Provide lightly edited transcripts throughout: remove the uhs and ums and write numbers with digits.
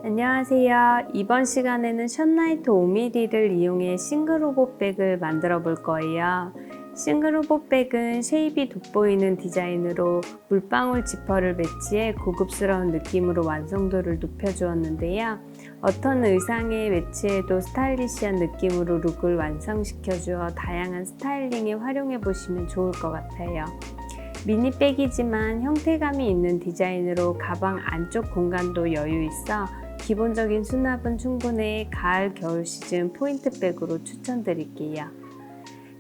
안녕하세요. 이번 시간에는 션라이트 5mm를 이용해 싱글오버백을 만들어 볼 거예요. 싱글오버백은 쉐입이 돋보이는 디자인으로 물방울 지퍼를 매치해 고급스러운 느낌으로 완성도를 높여주었는데요. 어떤 의상에 매치해도 스타일리시한 느낌으로 룩을 완성시켜주어 다양한 스타일링에 활용해 보시면 좋을 것 같아요. 미니백이지만 형태감이 있는 디자인으로 가방 안쪽 공간도 여유 있어 기본적인 수납은 충분해 가을, 겨울 시즌 포인트백으로 추천드릴게요.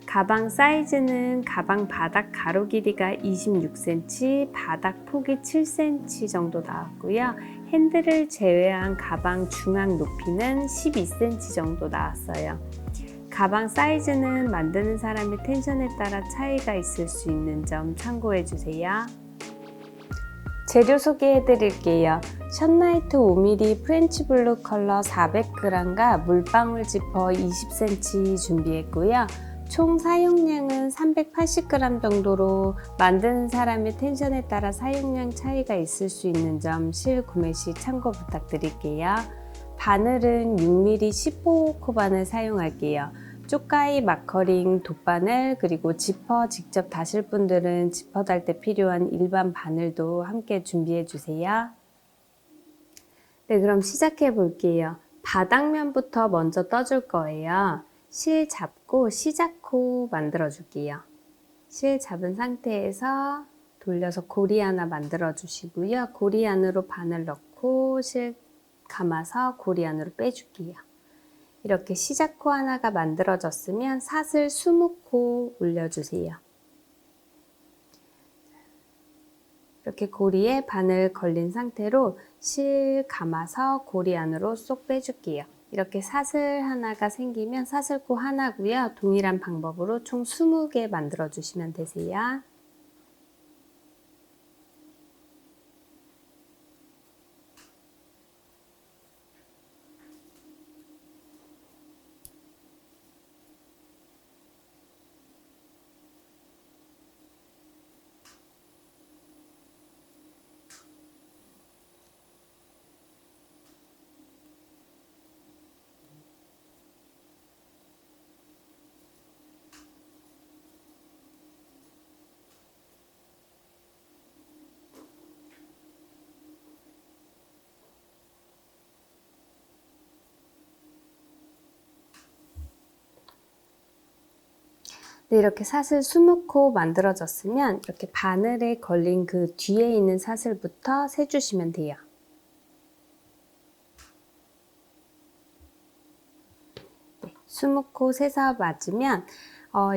가방 사이즈는 가방 바닥 가로 길이가 26cm, 바닥 폭이 7cm 정도 나왔고요. 핸들을 제외한 가방 중앙 높이는 12cm 정도 나왔어요. 가방 사이즈는 만드는 사람의 텐션에 따라 차이가 있을 수 있는 점 참고해 주세요. 재료 소개해 드릴게요. 션라이트 5mm 프렌치 블루 컬러 400g과 물방울 지퍼 20cm 준비했고요. 총 사용량은 380g 정도로 만드는 사람의 텐션에 따라 사용량 차이가 있을 수 있는 점 실구매 시 참고 부탁드릴게요. 바늘은 6mm 15호 바늘 사용할게요. 쪽가이, 마커링, 돗바늘, 그리고 지퍼 직접 다실 분들은 지퍼 달 때 필요한 일반 바늘도 함께 준비해 주세요. 네, 그럼 시작해 볼게요. 바닥면부터 먼저 떠줄 거예요. 실 잡고 시작코 만들어 줄게요. 실 잡은 상태에서 돌려서 고리 하나 만들어 주시고요. 고리 안으로 바늘 넣고 실 감아서 고리 안으로 빼줄게요. 이렇게 시작코 하나가 만들어졌으면 사슬 20코 올려주세요. 이렇게 고리에 바늘 걸린 상태로 실 감아서 고리 안으로 쏙 빼줄게요. 이렇게 사슬 하나가 생기면 사슬코 하나고요. 동일한 방법으로 총 20개 만들어 주시면 되세요. 네, 이렇게 사슬 20코 만들어졌으면 이렇게 바늘에 걸린 그 뒤에 있는 사슬부터 세주시면 돼요. 네, 20코 세서 맞으면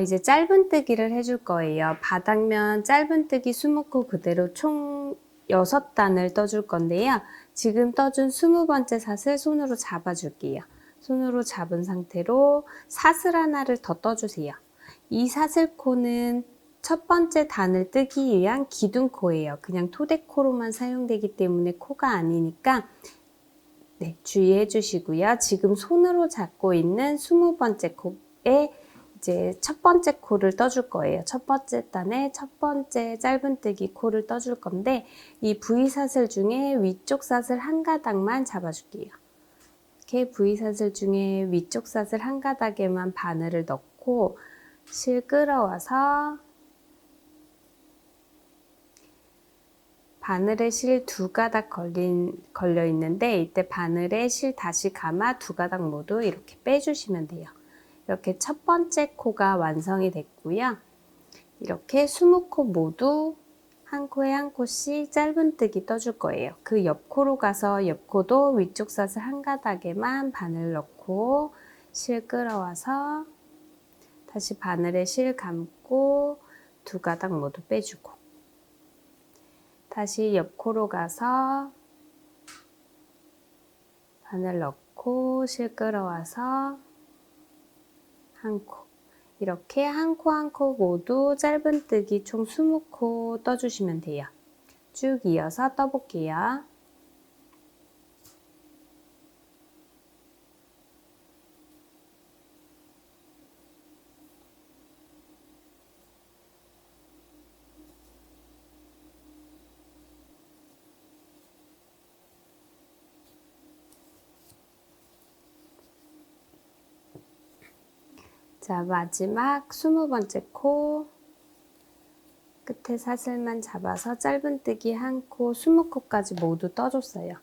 이제 짧은뜨기를 해줄 거예요. 바닥면 짧은뜨기 20코 그대로 총 6단을 떠줄 건데요. 지금 떠준 20번째 사슬 손으로 잡아줄게요. 손으로 잡은 상태로 사슬 하나를 더 떠주세요. 이 사슬코는 첫 번째 단을 뜨기 위한 기둥코예요. 그냥 토대코로만 사용되기 때문에 코가 아니니까 네, 주의해 주시고요. 지금 손으로 잡고 있는 20번째 코에 이제 첫 번째 코를 떠줄 거예요. 첫 번째 단에 첫 번째 짧은뜨기 코를 떠줄 건데 이 V사슬 중에 위쪽 사슬 한 가닥만 잡아줄게요. 이렇게 V사슬 중에 위쪽 사슬 한 가닥에만 바늘을 넣고 실 끌어와서 바늘에 실 2가닥 걸려 있는데 이때 바늘에 실 다시 감아 2가닥 모두 이렇게 빼주시면 돼요. 이렇게 첫 번째 코가 완성이 됐고요. 이렇게 20코 모두 한 코에 한 코씩 짧은뜨기 떠줄 거예요. 그 옆 코로 가서 옆 코도 위쪽 사슬 한 가닥에만 바늘 넣고 실 끌어와서 다시 바늘에 실 감고 2가닥 모두 빼주고 다시 옆 코로 가서 바늘 넣고 실 끌어와서 한 코 이렇게 한 코 한 코 모두 짧은뜨기 총 20코 떠주시면 돼요. 쭉 이어서 떠볼게요. 자, 마지막 20번째 코 끝에 사슬만 잡아서 짧은뜨기 1코, 20코까지 모두 떠줬어요.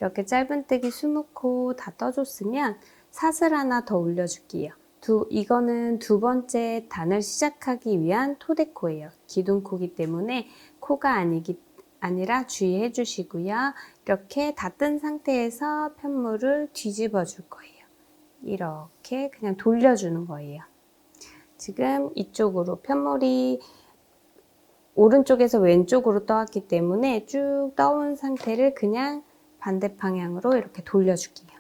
이렇게 짧은뜨기 20코 다 떠줬으면 사슬 하나 더 올려줄게요. 이거는 두 번째 단을 시작하기 위한 토대코예요. 기둥코기 때문에 코가 아니라 주의해 주시고요. 이렇게 다 뜬 상태에서 편물을 뒤집어 줄 거예요. 이렇게 그냥 돌려주는 거예요. 지금 이쪽으로 편물이 오른쪽에서 왼쪽으로 떠왔기 때문에 쭉 떠온 상태를 그냥 반대 방향으로 이렇게 돌려줄게요.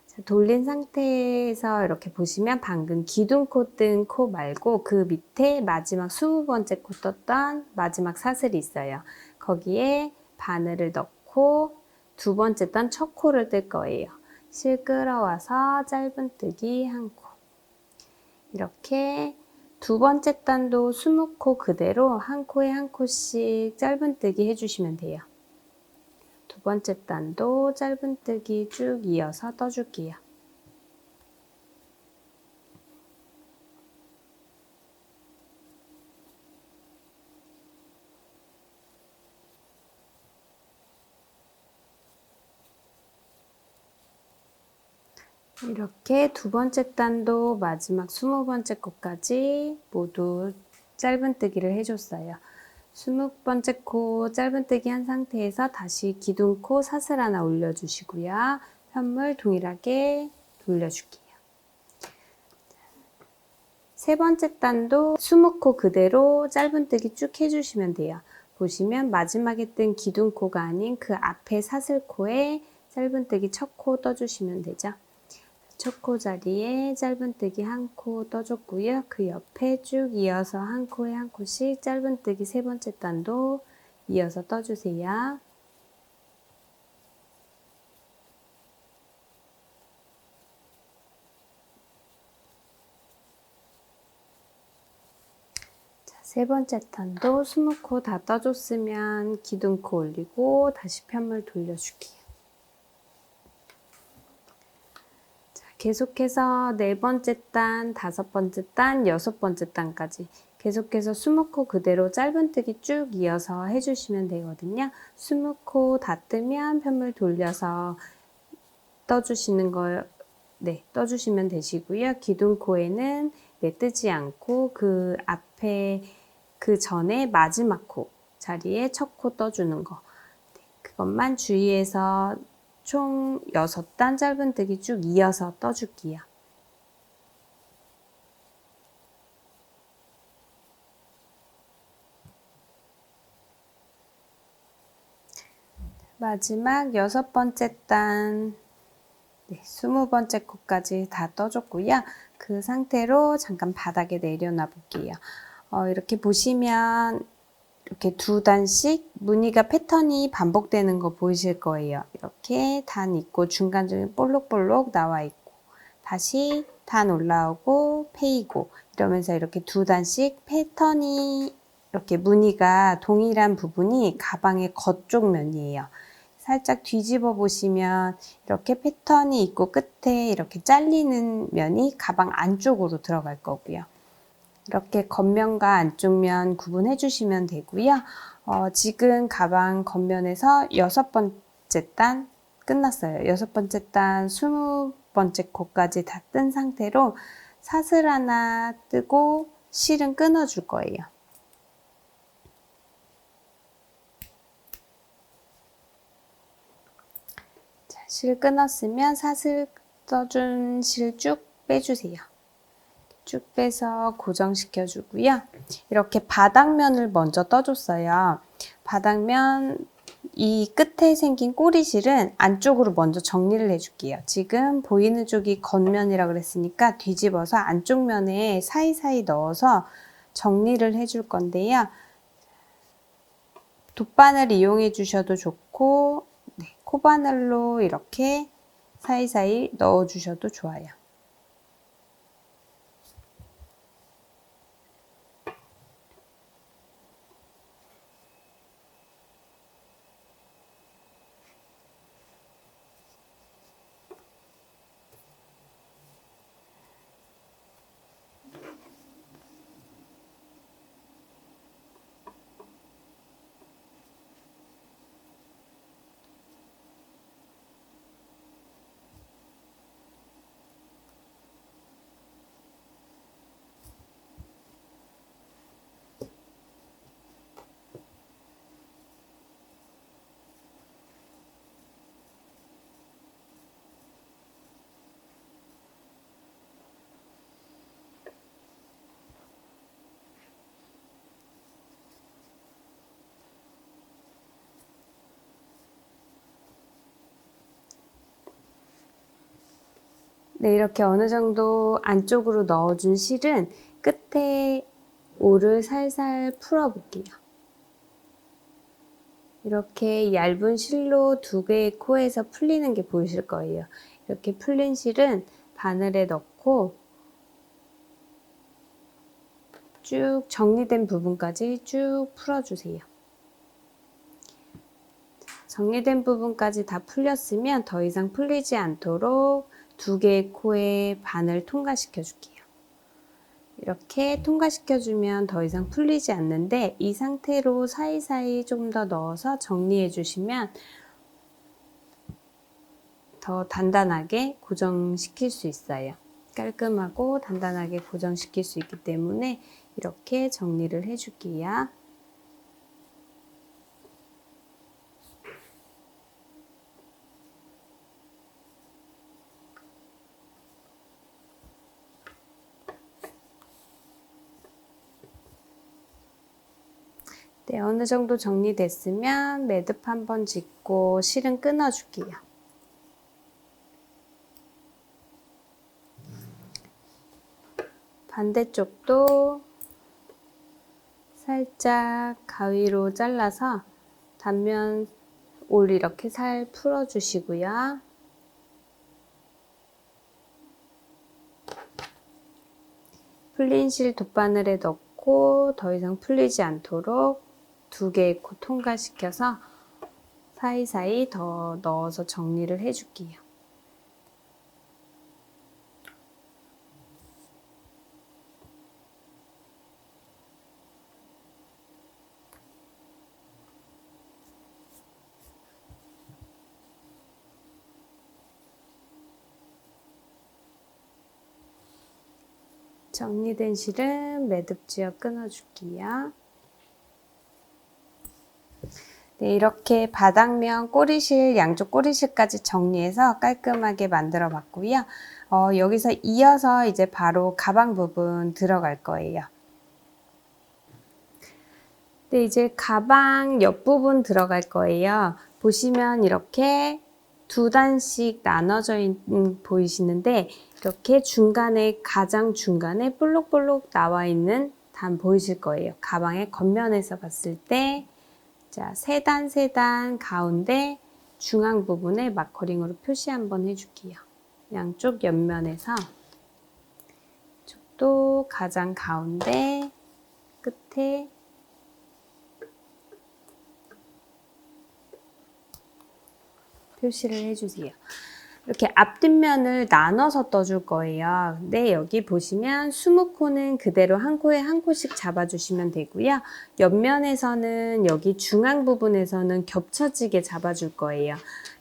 자, 돌린 상태에서 이렇게 보시면 방금 기둥코 뜬 코 말고 그 밑에 마지막 20번째 코 떴던 마지막 사슬이 있어요. 거기에 바늘을 넣고 두 번째 단 첫 코를 뜰 거예요. 실 끌어와서 짧은뜨기 1코. 이렇게 두 번째 단도 20코 그대로 한 코에 한 코씩 짧은뜨기 해주시면 돼요. 두 번째 단도 짧은뜨기 쭉 이어서 떠줄게요. 이렇게 두 번째 단도 마지막 20번째 코까지 모두 짧은뜨기를 해줬어요. 20번째 코 짧은뜨기 한 상태에서 다시 기둥코 사슬 하나 올려주시고요. 편물 동일하게 돌려줄게요. 세 번째 단도 20코 그대로 짧은뜨기 쭉 해주시면 돼요. 보시면 마지막에 뜬 기둥코가 아닌 그 앞에 사슬코에 짧은뜨기 첫 코 떠주시면 되죠. 첫 코 자리에 짧은뜨기 1코 떠줬고요. 그 옆에 쭉 이어서 한 코에 한 코씩 짧은뜨기 세 번째 단도 이어서 떠주세요. 자, 세 번째 단도 20코 다 떠줬으면 기둥코 올리고 다시 편물 돌려줄게요. 계속해서 네 번째 단, 다섯 번째 단, 여섯 번째 단까지 계속해서 20코 그대로 짧은뜨기 쭉 이어서 해주시면 되거든요. 20코 다 뜨면 편물 돌려서 떠주시는 거, 네, 떠주시면 되시고요. 기둥코에는 뜨지 않고 그 앞에 그 전에 마지막 코 자리에 첫 코 떠주는 거, 네, 그것만 주의해서 총 6단 짧은뜨기 쭉 이어서 떠줄게요. 마지막 6번째 단, 네, 20번째 코까지 다 떠줬고요. 그 상태로 잠깐 바닥에 내려놔 볼게요. 이렇게 보시면 이렇게 두 단씩 무늬가 패턴이 반복되는 거 보이실 거예요. 이렇게 단 있고 중간중에 볼록볼록 나와 있고 다시 단 올라오고 패이고 이러면서 이렇게 두 단씩 패턴이 이렇게 무늬가 동일한 부분이 가방의 겉쪽 면이에요. 살짝 뒤집어 보시면 이렇게 패턴이 있고 끝에 이렇게 잘리는 면이 가방 안쪽으로 들어갈 거고요. 이렇게 겉면과 안쪽면 구분해 주시면 되고요. 지금 가방 겉면에서 6번째 단 끝났어요. 6번째 단 20번째 코까지 다 뜬 상태로 사슬 하나 뜨고 실은 끊어 줄 거예요. 자, 실 끊었으면 사슬 떠준 실 쭉 빼주세요. 쭉 빼서 고정시켜 주고요. 이렇게 바닥면을 먼저 떠줬어요. 바닥면 이 끝에 생긴 꼬리실은 안쪽으로 먼저 정리를 해줄게요. 지금 보이는 쪽이 겉면이라고 그랬으니까 뒤집어서 안쪽 면에 사이사이 넣어서 정리를 해줄 건데요. 돗바늘 이용해 주셔도 좋고 네, 코바늘로 이렇게 사이사이 넣어 주셔도 좋아요. 네, 이렇게 어느 정도 안쪽으로 넣어준 실은 끝에 올을 살살 풀어볼게요. 이렇게 얇은 실로 두 개의 코에서 풀리는 게 보이실 거예요. 이렇게 풀린 실은 바늘에 넣고 쭉 정리된 부분까지 쭉 풀어주세요. 정리된 부분까지 다 풀렸으면 더 이상 풀리지 않도록 두 개의 코에 바늘 통과시켜 줄게요. 이렇게 통과시켜주면 더 이상 풀리지 않는데 이 상태로 사이사이 좀 더 넣어서 정리해 주시면 더 단단하게 고정시킬 수 있어요. 깔끔하고 단단하게 고정시킬 수 있기 때문에 이렇게 정리를 해 줄게요. 네, 어느 정도 정리됐으면 매듭 한번 짓고 실은 끊어 줄게요. 반대쪽도 살짝 가위로 잘라서 단면 올 이렇게 살 풀어 주시고요. 풀린 실 돗바늘에 넣고 더 이상 풀리지 않도록 두 개의 코 통과시켜서 사이사이 더 넣어서 정리를 해 줄게요. 정리된 실은 매듭 지어 끊어 줄게요. 네, 이렇게 바닥면 꼬리실, 양쪽 꼬리실까지 정리해서 깔끔하게 만들어 봤고요. 여기서 이어서 이제 바로 가방 부분 들어갈 거예요. 네, 이제 가방 옆부분 들어갈 거예요. 보시면 이렇게 두 단씩 나눠져 있는 보이시는데 이렇게 중간에 가장 중간에 볼록볼록 나와 있는 단 보이실 거예요. 가방의 겉면에서 봤을 때 자, 세 단 가운데 중앙 부분에 마커링으로 표시 한번 해줄게요. 양쪽 옆면에서 이쪽도 가장 가운데 끝에 표시를 해주세요. 이렇게 앞뒷면을 나눠서 떠줄 거예요. 근데 여기 보시면 20코는 그대로 한 코에 한 코씩 잡아주시면 되고요. 옆면에서는 여기 중앙 부분에서는 겹쳐지게 잡아줄 거예요.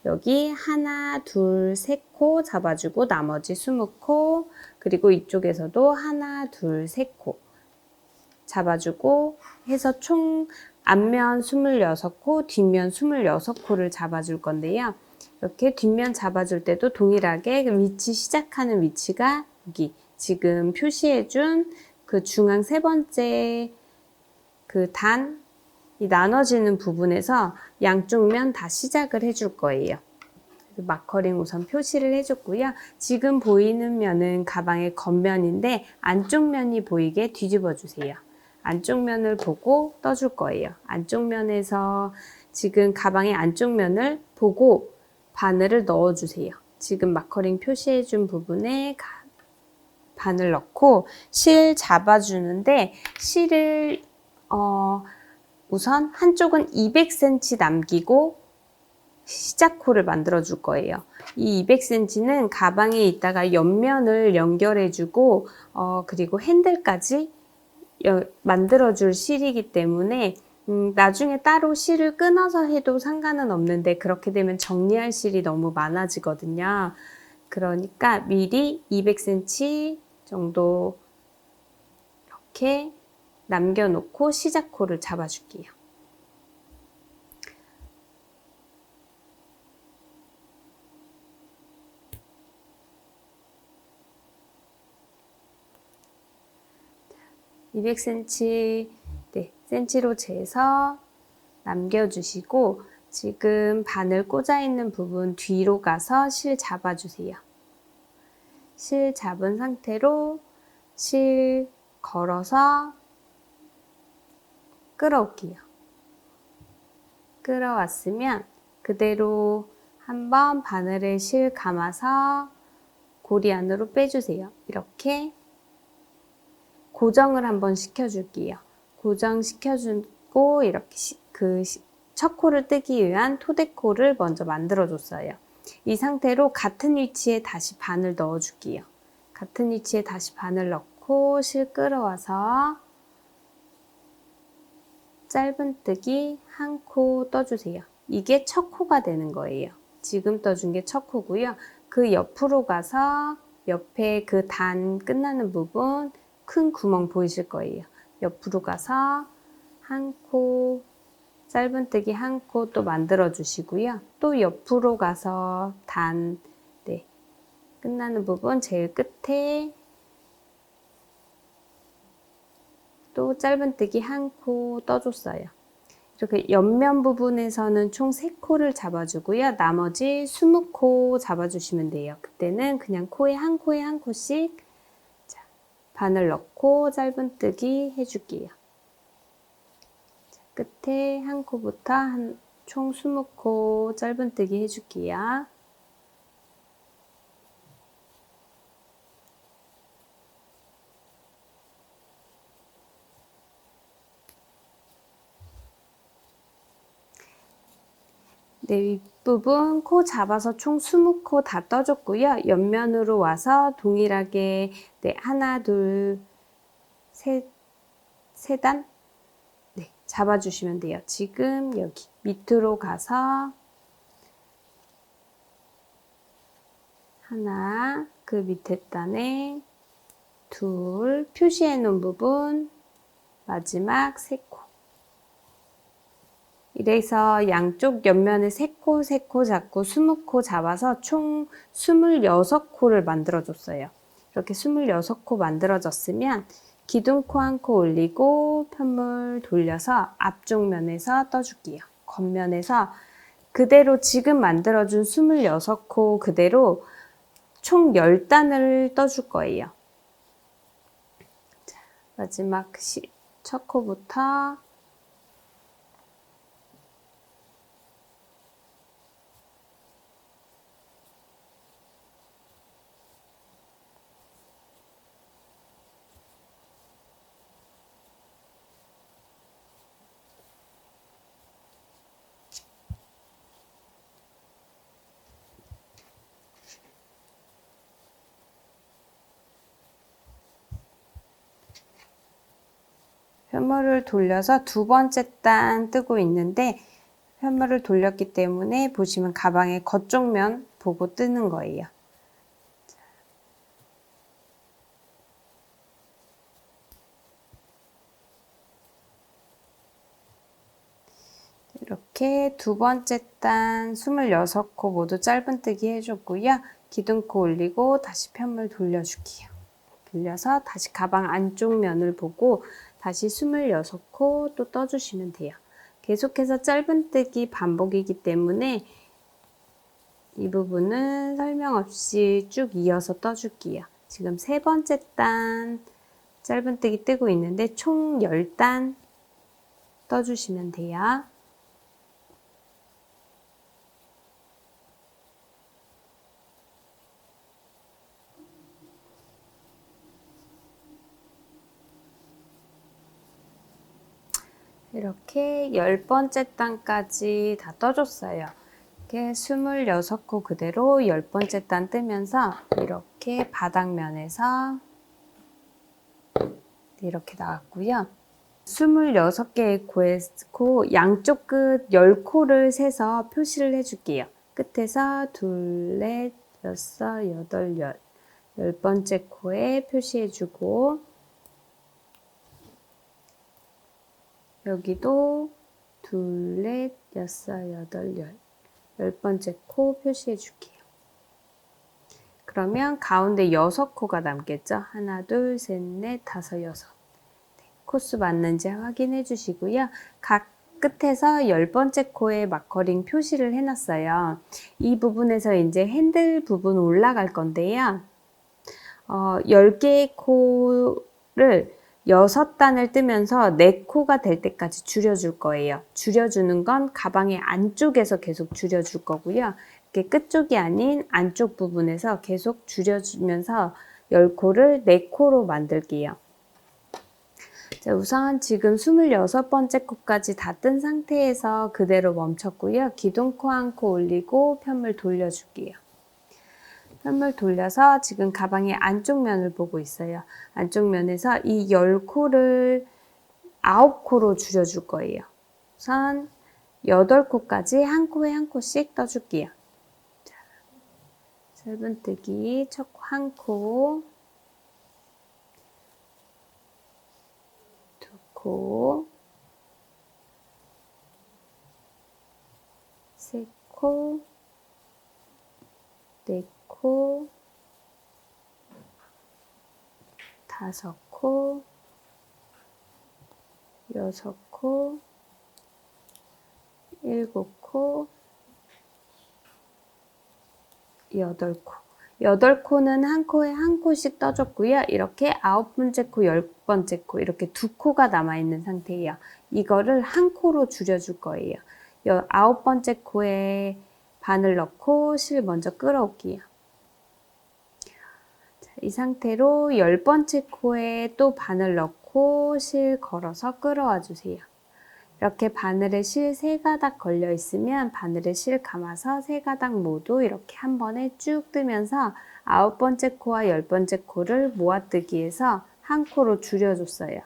여기 하나, 둘, 세 코 잡아주고 나머지 20코 그리고 이쪽에서도 하나, 둘, 세 코 잡아주고 해서 총 앞면 26코, 뒷면 26코를 잡아줄 건데요. 이렇게 뒷면 잡아줄 때도 동일하게 위치 시작하는 위치가 여기 지금 표시해준 그 중앙 세 번째 그 단 이 나눠지는 부분에서 양쪽 면 다 시작을 해줄 거예요. 마커링 우선 표시를 해줬고요. 지금 보이는 면은 가방의 겉면인데 안쪽 면이 보이게 뒤집어 주세요. 안쪽 면을 보고 떠줄 거예요. 안쪽 면에서 지금 가방의 안쪽 면을 보고 바늘을 넣어주세요. 지금 마커링 표시해준 부분에 바늘 넣고 실 잡아주는데 실을 우선 한쪽은 200cm 남기고 시작코를 만들어 줄 거예요. 이 200cm는 가방에 있다가 옆면을 연결해주고 그리고 핸들까지 만들어 줄 실이기 때문에 나중에 따로 실을 끊어서 해도 상관은 없는데 그렇게 되면 정리할 실이 너무 많아지거든요. 그러니까 미리 200cm 정도 이렇게 남겨놓고 시작코를 잡아줄게요. 네, 센치로 재서 남겨주시고 지금 바늘 꽂아 있는 부분 뒤로 가서 실 잡아주세요. 실 잡은 상태로 실 걸어서 끌어올게요. 끌어왔으면 그대로 한번 바늘에 실 감아서 고리 안으로 빼주세요. 이렇게 고정을 한번 시켜줄게요. 고정시켜주고 이렇게 첫 코를 뜨기 위한 토대코를 먼저 만들어줬어요. 이 상태로 같은 위치에 다시 바늘 넣어줄게요. 같은 위치에 다시 바늘 넣고 실 끌어와서 짧은뜨기 한 코 떠주세요. 이게 첫 코가 되는 거예요. 지금 떠준 게 첫 코고요. 그 옆으로 가서 옆에 그 단 끝나는 부분 큰 구멍 보이실 거예요. 옆으로 가서 한 코, 짧은뜨기 한 코 또 만들어 주시고요. 또 옆으로 가서 단, 끝나는 부분 제일 끝에 또 짧은뜨기 한 코 떠줬어요. 이렇게 옆면 부분에서는 총 3코를 잡아주고요. 나머지 20코 잡아주시면 돼요. 그때는 그냥 코에 한 코씩 바늘 넣고 짧은뜨기 해줄게요. 끝에 한 코부터 총 20코 짧은뜨기 해줄게요. 윗부분 코 잡아서 총 20코 다 떠줬고요. 옆면으로 와서 동일하게 하나, 둘, 세 단 잡아주시면 돼요. 지금 여기 밑으로 가서 하나, 그 밑에 단에 둘, 표시해 놓은 부분 마지막 3코. 이래서 양쪽 옆면에 3코 잡고 20코 잡아서 총 26코를 만들어줬어요. 이렇게 26코 만들어졌으면 기둥코 한 코 올리고 편물 돌려서 앞쪽 면에서 떠줄게요. 겉면에서 그대로 지금 만들어준 26코 그대로 총 10단을 떠줄 거예요. 자, 마지막 첫 코부터 편물을 돌려서 두 번째 단 뜨고 있는데 편물을 돌렸기 때문에 보시면 가방의 겉쪽면 보고 뜨는 거예요. 이렇게 두 번째 단 26코 모두 짧은뜨기 해줬고요. 기둥코 올리고 다시 편물 돌려줄게요. 돌려서 다시 가방 안쪽 면을 보고 다시 26코 또 떠주시면 돼요. 계속해서 짧은뜨기 반복이기 때문에 이 부분은 설명 없이 쭉 이어서 떠줄게요. 지금 세 번째 단 짧은뜨기 뜨고 있는데 총 10단 떠주시면 돼요. 이렇게 10번째 단까지 다 떠줬어요. 이렇게 26코 그대로 10번째 단 뜨면서 이렇게 바닥면에서 이렇게 나왔고요. 26개의 코 양쪽 끝 10코를 세서 표시를 해줄게요. 끝에서 둘, 넷, 여섯, 여덟, 10번째 코에 표시해주고 여기도 둘, 넷, 여섯, 여덟, 10번째 코 표시해 줄게요. 그러면 가운데 6코가 남겠죠? 하나, 둘, 셋, 넷, 다섯, 여섯. 코수 맞는지 확인해 주시고요. 각 끝에서 10번째 코에 마커링 표시를 해놨어요. 이 부분에서 이제 핸들 부분 올라갈 건데요. 10개의 코를 6단을 뜨면서 4코가 될 때까지 줄여줄 거예요. 줄여주는 건 가방의 안쪽에서 계속 줄여줄 거고요. 이렇게 끝쪽이 아닌 안쪽 부분에서 계속 줄여주면서 10코를 4코로 만들게요. 자, 우선 지금 26번째 코까지 다 뜬 상태에서 그대로 멈췄고요. 기둥코 한 코 올리고 편물 돌려줄게요. 편물 돌려서 지금 가방의 안쪽 면을 보고 있어요. 안쪽 면에서 이 10코를 9코로 줄여줄 거예요. 우선 8코까지 한 코에 한 코씩 떠줄게요. 자, 짧은뜨기 첫 코 한 코, 두 코, 세 코, 네 코, 다섯 코, 여섯 코, 일곱 코, 8코. 8코는 한 코에 한 코씩 떠줬고요. 이렇게 9번째 코, 10번째 코 이렇게 2코가 남아있는 상태예요. 이거를 한 코로 줄여줄 거예요. 9번째 코에 바늘 넣고 실 먼저 끌어올게요. 자, 이 상태로 10번째 코에 또 바늘 넣고 실 걸어서 끌어와 주세요. 이렇게 바늘에 실 3가닥 걸려 있으면 바늘에 실 감아서 3가닥 모두 이렇게 한 번에 쭉 뜨면서 9번째 코와 10번째 코를 모아뜨기해서 한 코로 줄여줬어요.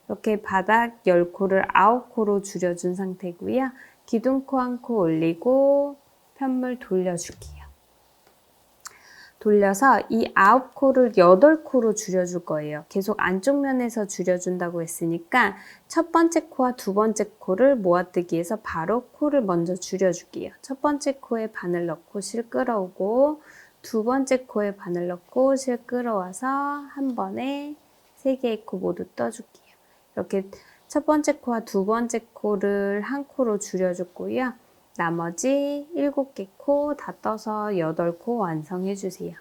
이렇게 바닥 10코를 9코로 줄여준 상태고요. 기둥코 한 코 올리고 편물 돌려줄게요. 돌려서 이 9코를 8코로 줄여줄 거예요. 계속 안쪽 면에서 줄여준다고 했으니까 첫 번째 코와 두 번째 코를 모아뜨기해서 바로 코를 먼저 줄여줄게요. 첫 번째 코에 바늘 넣고 실 끌어오고 두 번째 코에 바늘 넣고 실 끌어와서 한 번에 3개의 코 모두 떠줄게요. 이렇게 첫 번째 코와 두 번째 코를 한 코로 줄여줬고요. 나머지 7개 코 다 떠서 8코 완성해 주세요.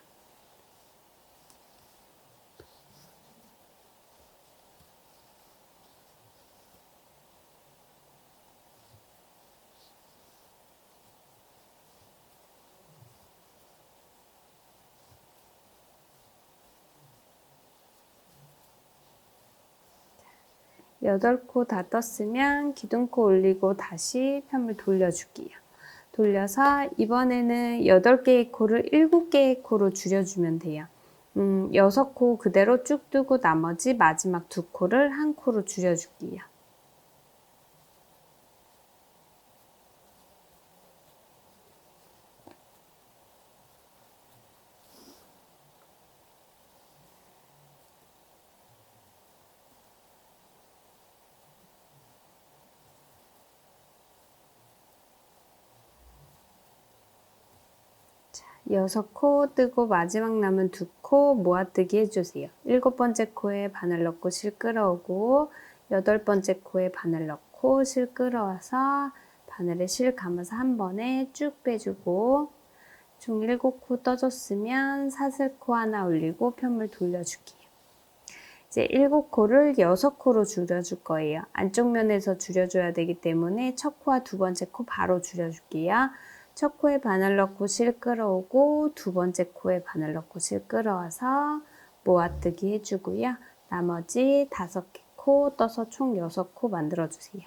여덟 코 다 떴으면 기둥코 올리고 다시 편물 돌려줄게요. 돌려서 이번에는 8개의 코를 7개의 코로 줄여주면 돼요. 6코 그대로 쭉 뜨고 나머지 마지막 2코를 한 코로 줄여줄게요. 자, 6코 뜨고 마지막 남은 2코 모아뜨기 해주세요. 7번째 코에 바늘 넣고 실 끌어오고 8번째 코에 바늘 넣고 실 끌어와서 바늘에 실 감아서 한 번에 쭉 빼주고 총 7코 떠줬으면 사슬코 하나 올리고 편물 돌려줄게요. 이제 7코를 6코로 줄여줄 거예요. 안쪽 면에서 줄여줘야 되기 때문에 첫 코와 두 번째 코 바로 줄여줄게요. 첫 코에 바늘 넣고 실 끌어오고 두 번째 코에 바늘 넣고 실 끌어와서 모아뜨기 해주고요. 나머지 5개 코 떠서 총 6코 만들어주세요.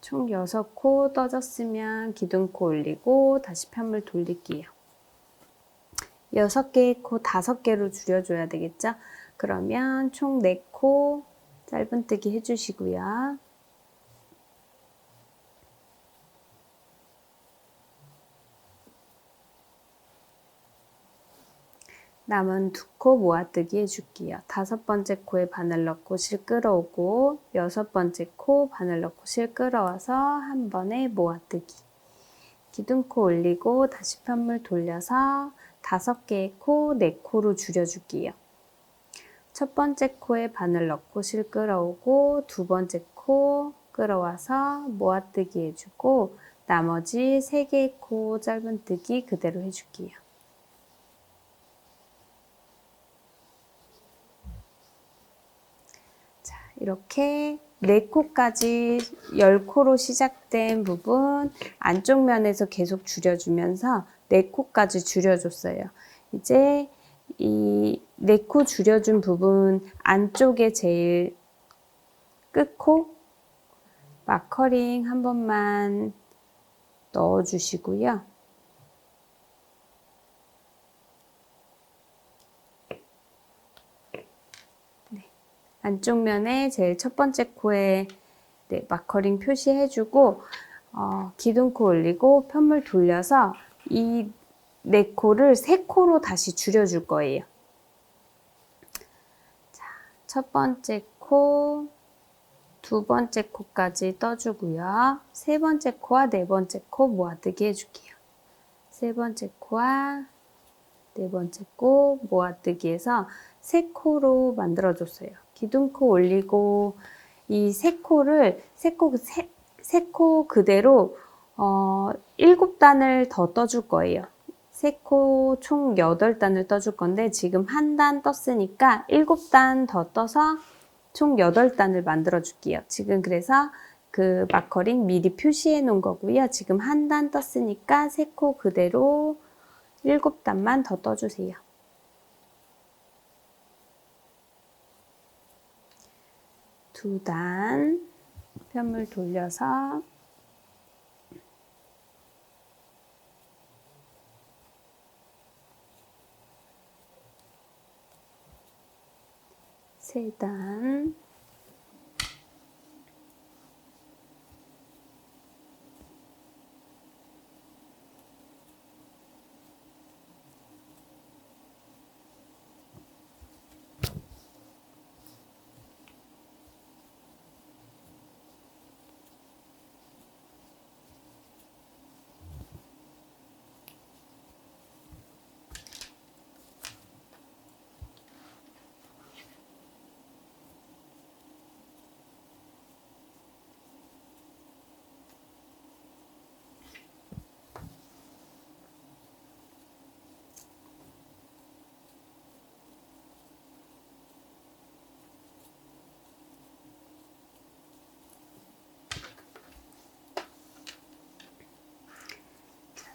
총 6코 떠졌으면 기둥코 올리고 다시 편물 돌릴게요. 6개의 코 5개로 줄여줘야 되겠죠? 그러면 총 4코 짧은뜨기 해주시고요. 남은 2코 모아뜨기 해줄게요. 5번째 코에 바늘 넣고 실 끌어오고 6번째 코 바늘 넣고 실 끌어와서 한 번에 모아뜨기. 기둥코 올리고 다시 편물 돌려서 5개의 코 4코로 줄여줄게요. 첫 번째 코에 바늘 넣고 실 끌어오고 두 번째 코 끌어와서 모아뜨기 해주고 나머지 3개의 코 짧은뜨기 그대로 해줄게요. 자, 이렇게 4코까지 10코로 시작된 부분 안쪽 면에서 계속 줄여주면서 4코까지 줄여줬어요. 이제 이 4코 줄여준 부분 안쪽에 제일 끝코 마커링 한 번만 넣어주시고요. 네, 안쪽 면에 제일 첫 번째 코에 마커링 표시해주고 기둥코 올리고 편물 돌려서 이 4코를 3코로 다시 줄여줄 거예요. 자, 첫 번째 코, 두 번째 코까지 떠주고요. 세 번째 코와 네 번째 코 모아뜨기 해줄게요. 세 번째 코와 네 번째 코 모아뜨기 해서 3코로 만들어줬어요. 기둥코 올리고 이 3코를 3코 그대로 7단을 더 떠줄 거예요. 3코 총 8단을 떠줄 건데 지금 1단 떴으니까 7단 더 떠서 총 8단을 만들어 줄게요. 지금 그래서 그 마커링 미리 표시해 놓은 거고요. 지금 1단 떴으니까 3코 그대로 7단만 더 떠주세요. 두 단 편물 돌려서 세 단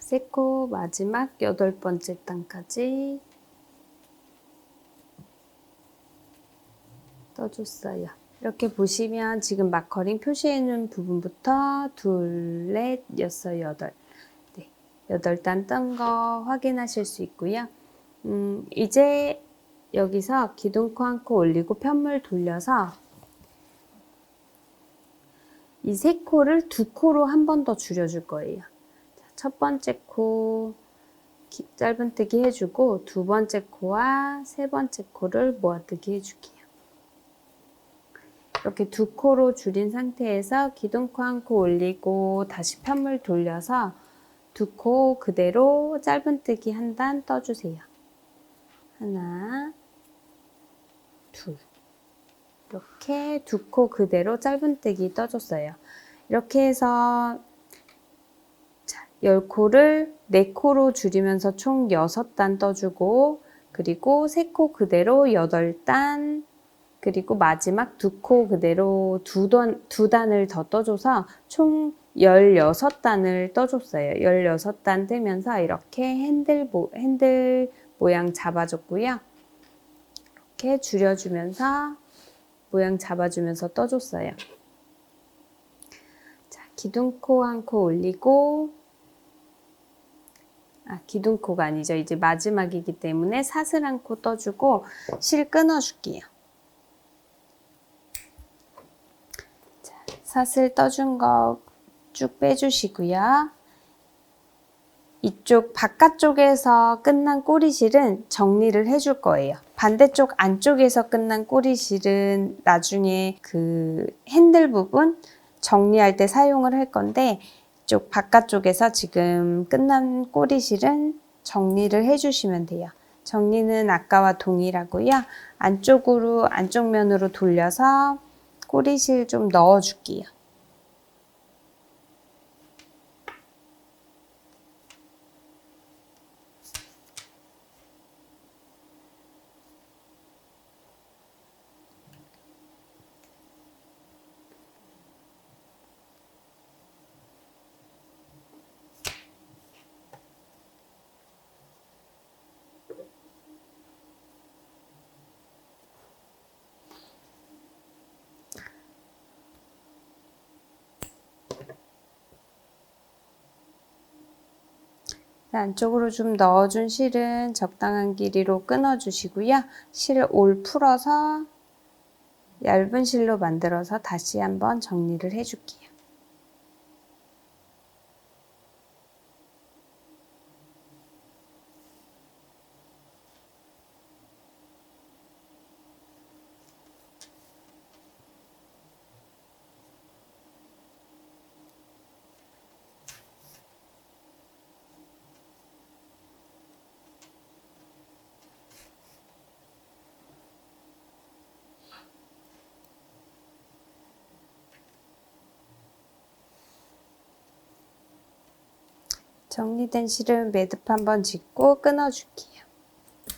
세코 마지막 8번째 단까지 떠줬어요. 이렇게 보시면 지금 마커링 표시해 놓은 부분부터 2, 4, 6, 8 네, 8단 뜬 거 확인하실 수 있고요. 이제 여기서 기둥코 한 코 올리고 편물 돌려서 이 3코를 2코로 한 번 더 줄여줄 거예요. 첫 번째 코 짧은뜨기 해주고 두 번째 코와 세 번째 코를 모아뜨기 해줄게요. 이렇게 2코로 줄인 상태에서 기둥코 한 코 올리고 다시 편물 돌려서 2코 그대로 짧은뜨기 한 단 떠주세요. 하나, 둘 이렇게 2코 그대로 짧은뜨기 떠줬어요. 이렇게 해서 10코를 4코로 줄이면서 총 6단 떠주고 그리고 3코 그대로 8단 그리고 마지막 2코 그대로 2단을 더 떠줘서 총 16단을 떠줬어요. 16단 뜨면서 이렇게 핸들 모양 잡아줬고요. 이렇게 줄여주면서 모양 잡아주면서 떠줬어요. 자, 기둥코 한 코 올리고 기둥코가 아니죠. 이제 마지막이기 때문에 사슬 한 코 떠주고 실 끊어줄게요. 자, 사슬 떠준 거 쭉 빼주시고요. 이쪽 바깥쪽에서 끝난 꼬리실은 정리를 해줄 거예요. 반대쪽 안쪽에서 끝난 꼬리실은 나중에 그 핸들 부분 정리할 때 사용을 할 건데 이쪽 바깥쪽에서 지금 끝난 꼬리실은 정리를 해주시면 돼요. 정리는 아까와 동일하고요. 안쪽 면으로 돌려서 꼬리실 좀 넣어줄게요. 안쪽으로 좀 넣어준 실은 적당한 길이로 끊어주시고요. 실을 올 풀어서 얇은 실로 만들어서 다시 한번 정리를 해줄게요. 정리된 실은 매듭 한번 짓고 끊어줄게요.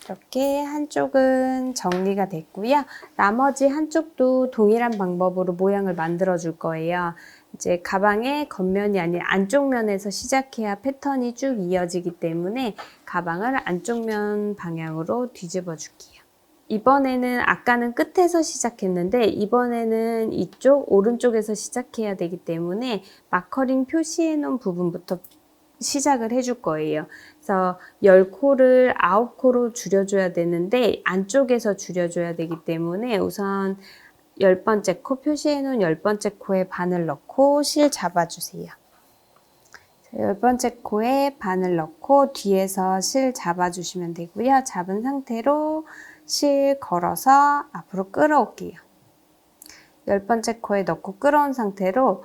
이렇게 한쪽은 정리가 됐고요. 나머지 한쪽도 동일한 방법으로 모양을 만들어 줄 거예요. 이제 가방의 겉면이 아닌 안쪽 면에서 시작해야 패턴이 쭉 이어지기 때문에 가방을 안쪽 면 방향으로 뒤집어 줄게요. 이번에는 아까는 끝에서 시작했는데 이번에는 이쪽 오른쪽에서 시작해야 되기 때문에 마커링 표시해 놓은 부분부터 시작을 해줄 거예요. 그래서 10코를 9코로 줄여줘야 되는데 안쪽에서 줄여줘야 되기 때문에 우선 10번째 코 표시해 놓은 10번째 코에 바늘 넣고 실 잡아주세요. 10번째 코에 바늘 넣고 뒤에서 실 잡아주시면 되고요. 잡은 상태로 실 걸어서 앞으로 끌어올게요. 10번째 코에 넣고 끌어온 상태로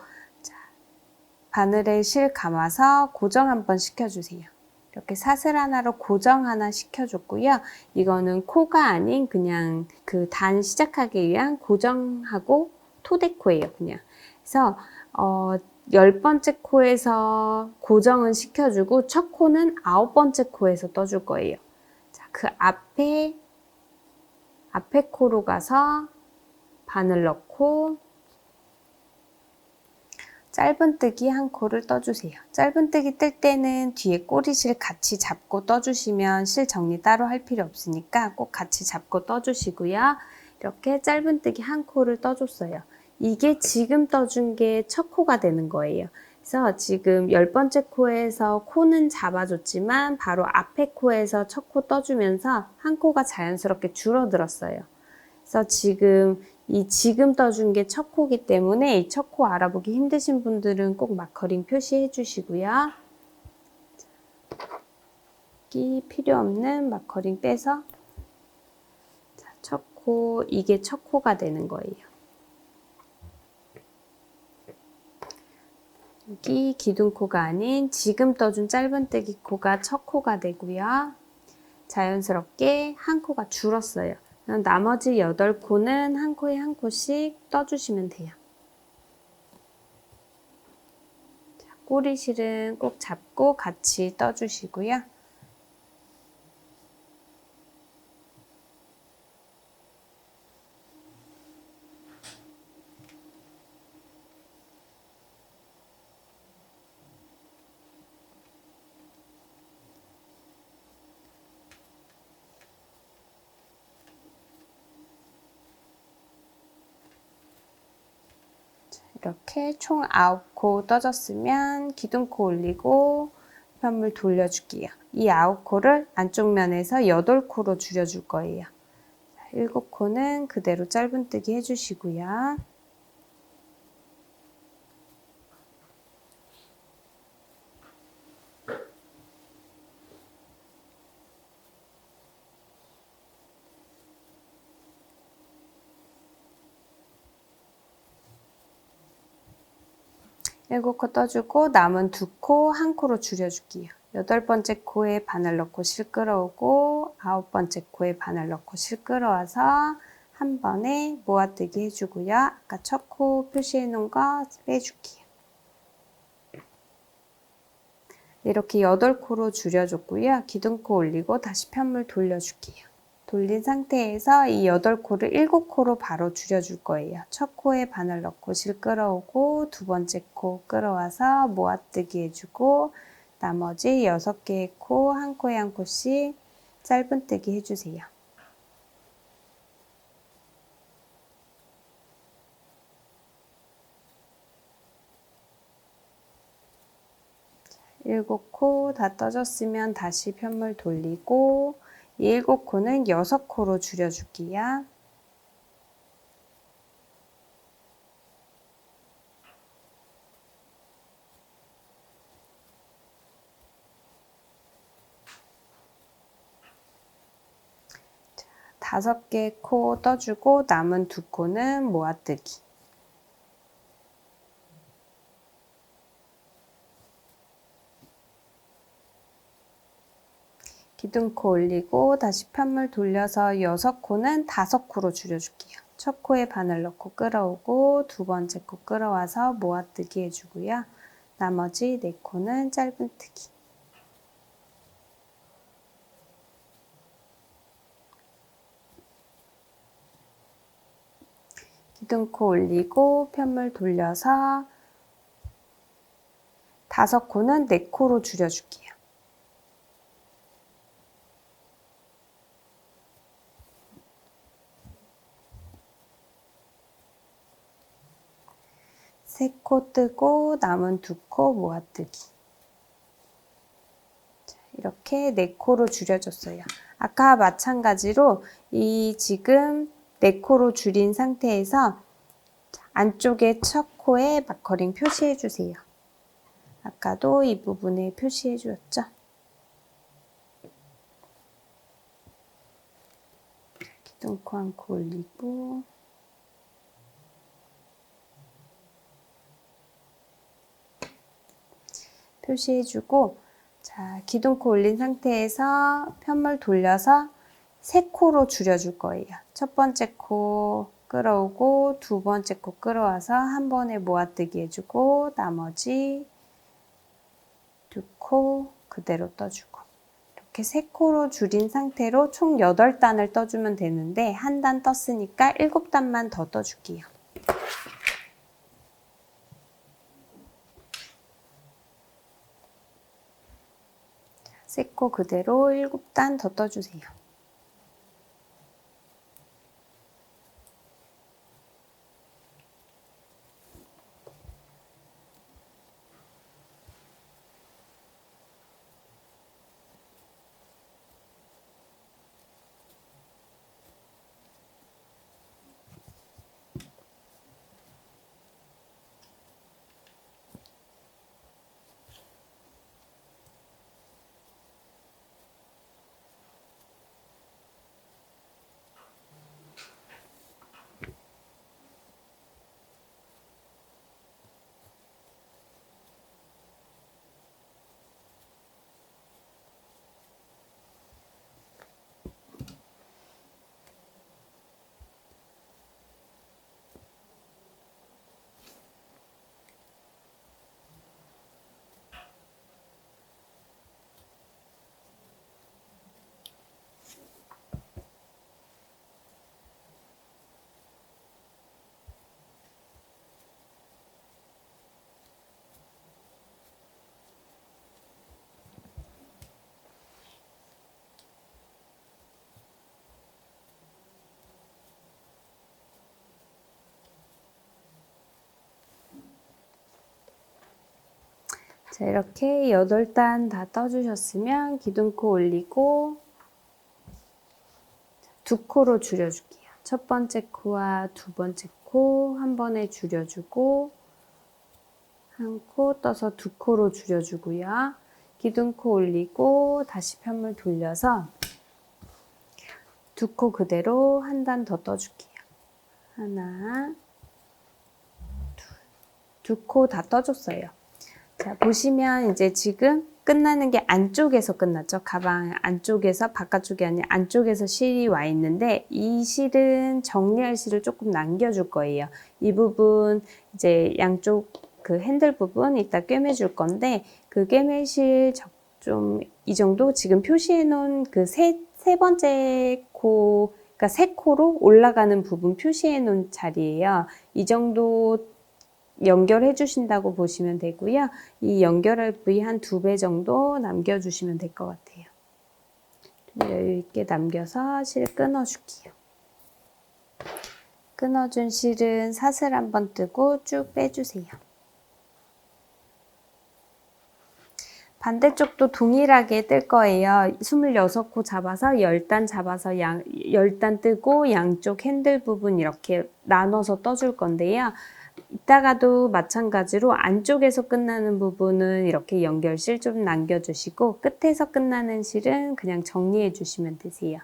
바늘에 실 감아서 고정 한번 시켜주세요. 이렇게 사슬 하나로 고정 하나 시켜줬고요. 이거는 코가 아닌 그냥 그 단 시작하기 위한 고정하고 토대코예요. 그냥. 그래서 10번째 코에서 고정은 시켜주고 첫 코는 9번째 코에서 떠줄 거예요. 자, 그 앞에 코로 가서 바늘 넣고 짧은뜨기 한 코를 떠주세요. 짧은뜨기 뜰 때는 뒤에 꼬리실 같이 잡고 떠주시면 실 정리 따로 할 필요 없으니까 꼭 같이 잡고 떠주시고요. 이렇게 짧은뜨기 한 코를 떠줬어요. 이게 지금 떠준 게 첫 코가 되는 거예요. 그래서 지금 10번째 코에서 코는 잡아줬지만 바로 앞에 코에서 첫 코 떠주면서 한 코가 자연스럽게 줄어들었어요. 그래서 지금 떠준 게 첫 코기 때문에 이 첫 코 알아보기 힘드신 분들은 꼭 마커링 표시해 주시고요. 여기 필요 없는 마커링 빼서 첫 코, 이게 첫 코가 되는 거예요. 여기 기둥코가 아닌 지금 떠준 짧은뜨기 코가 첫 코가 되고요. 자연스럽게 한 코가 줄었어요. 나머지 8코는 한 코에 한 코씩 떠주시면 돼요. 자, 꼬리실은 꼭 잡고 같이 떠주시고요. 이렇게 총 9코 떠졌으면 기둥코 올리고 힙합물 돌려줄게요. 이 9코를 안쪽 면에서 8코로 줄여줄 거예요. 7코는 그대로 짧은뜨기 해주시고요. 일곱 코 떠주고 남은 2코 한 코로 줄여줄게요. 8번째 코에 바늘 넣고 실 끌어오고 9번째 코에 바늘 넣고 실 끌어와서 한 번에 모아뜨기 해주고요. 아까 첫 코 표시해 놓은 거 빼줄게요. 이렇게 8코로 줄여줬고요. 기둥코 올리고 다시 편물 돌려줄게요. 돌린 상태에서 이 8코를 7코로 바로 줄여줄 거예요. 첫 코에 바늘 넣고 실 끌어오고 두 번째 코 끌어와서 모아뜨기 해주고 나머지 6개의 코 한 코에 한 코씩 짧은뜨기 해주세요. 일곱 코 다 떠졌으면 다시 편물 돌리고 이 7코는 6코로 줄여줄게요. 자, 5개 코 떠주고 남은 2코는 모아뜨기. 기둥코 올리고 다시 편물 돌려서 6코는 5코로 줄여줄게요. 첫 코에 바늘 넣고 끌어오고 두 번째 코 끌어와서 모아뜨기 해주고요. 나머지 4코는 짧은뜨기. 기둥코 올리고 편물 돌려서 5코는 4코로 줄여줄게요. 세 코 뜨고 남은 2코 모아뜨기. 자, 이렇게 4코로 줄여줬어요. 아까 마찬가지로 이 지금 4코로 줄인 상태에서 안쪽에 첫 코에 마커링 표시해 주세요. 아까도 이 부분에 표시해 주었죠? 기둥코 한 코 올리고 표시해주고 자 기둥코 올린 상태에서 편물 돌려서 3코로 줄여줄 거예요. 첫 번째 코 끌어오고 두 번째 코 끌어와서 한 번에 모아뜨기 해주고 나머지 2코 그대로 떠주고 이렇게 3코로 줄인 상태로 총 8단을 떠주면 되는데 한 단 떴으니까 7단만 더 떠줄게요. 3코 그대로 7단 더 떠주세요. 자, 이렇게 8단 다 떠주셨으면 기둥코 올리고 2코로 줄여줄게요. 첫 번째 코와 두 번째 코 한 번에 줄여주고 한 코 떠서 2코로 줄여주고요. 기둥코 올리고 다시 편물 돌려서 2코 그대로 한 단 더 떠줄게요. 하나, 두 코 다 떠줬어요. 자, 보시면 이제 지금 끝나는 게 안쪽에서 끝났죠. 가방 안쪽에서, 바깥쪽이 아니라 안쪽에서 실이 와 있는데 이 실은 정리할 실을 조금 남겨줄 거예요. 이 부분 이제 양쪽 그 핸들 부분 이따 꿰매줄 건데 그 꿰매실 좀 이 정도 지금 표시해 놓은 그 세 번째 코, 그러니까 세 코로 올라가는 부분 표시해 놓은 자리예요. 이 정도 연결해 주신다고 보시면 되고요. 이 연결할 부위 한 2배 정도 남겨주시면 될 것 같아요. 좀 여유 있게 남겨서 실 끊어줄게요. 끊어준 실은 사슬 한번 뜨고 쭉 빼주세요. 반대쪽도 동일하게 뜰 거예요. 26코 잡아서 10단 잡아서 10단 뜨고 양쪽 핸들 부분 이렇게 나눠서 떠줄 건데요. 이따가도 마찬가지로 안쪽에서 끝나는 부분은 이렇게 연결실 좀 남겨주시고 끝에서 끝나는 실은 그냥 정리해 주시면 되세요.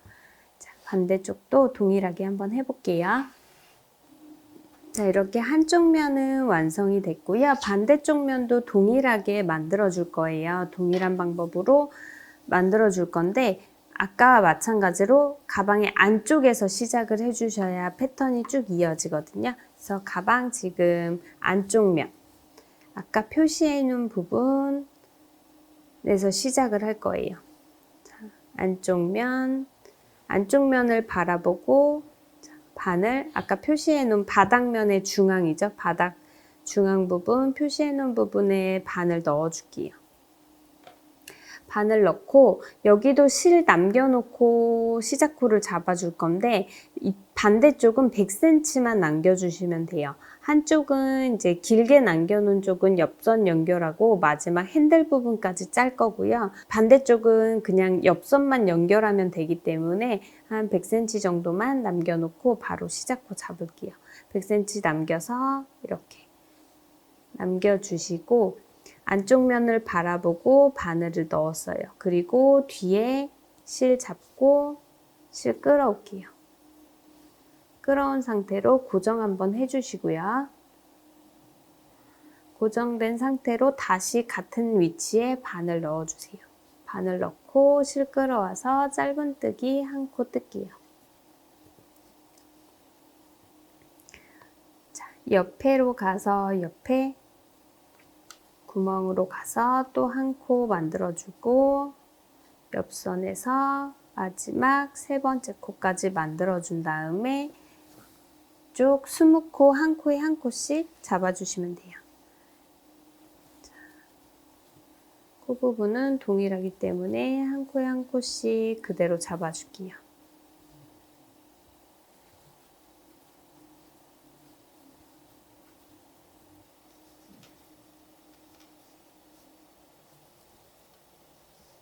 자, 반대쪽도 동일하게 한번 해볼게요. 자, 이렇게 한쪽 면은 완성이 됐고요. 반대쪽 면도 동일하게 만들어 줄 거예요. 동일한 방법으로 만들어 줄 건데 아까와 마찬가지로 가방의 안쪽에서 시작을 해주셔야 패턴이 쭉 이어지거든요. 그래서 가방 지금 안쪽 면, 아까 표시해 놓은 부분에서 시작을 할 거예요. 자, 안쪽 면을 바라보고 바늘, 아까 표시해 놓은 바닥면의 중앙이죠. 바닥 중앙 부분, 표시해 놓은 부분에 바늘 넣어 줄게요. 바늘 넣고 여기도 실 남겨놓고 시작코를 잡아줄 건데 이 반대쪽은 100cm만 남겨주시면 돼요. 한쪽은 이제 길게 남겨놓은 쪽은 옆선 연결하고 마지막 핸들 부분까지 짤 거고요. 반대쪽은 그냥 옆선만 연결하면 되기 때문에 한 100cm 정도만 남겨놓고 바로 시작코 잡을게요. 100cm 남겨서 이렇게 남겨주시고 안쪽 면을 바라보고 바늘을 넣었어요. 그리고 뒤에 실 잡고 실 끌어올게요. 끌어온 상태로 고정 한번 해주시고요. 고정된 상태로 다시 같은 위치에 바늘 넣어주세요. 바늘 넣고 실 끌어와서 짧은뜨기 한 코 뜰게요. 자, 옆에로 가서 옆에 구멍으로 가서 또 한 코 만들어주고 옆선에서 마지막 세 번째 코까지 만들어준 다음에 쭉 20코 한 코에 한 코씩 잡아주시면 돼요. 자, 코 부분은 동일하기 때문에 한 코에 한 코씩 그대로 잡아줄게요.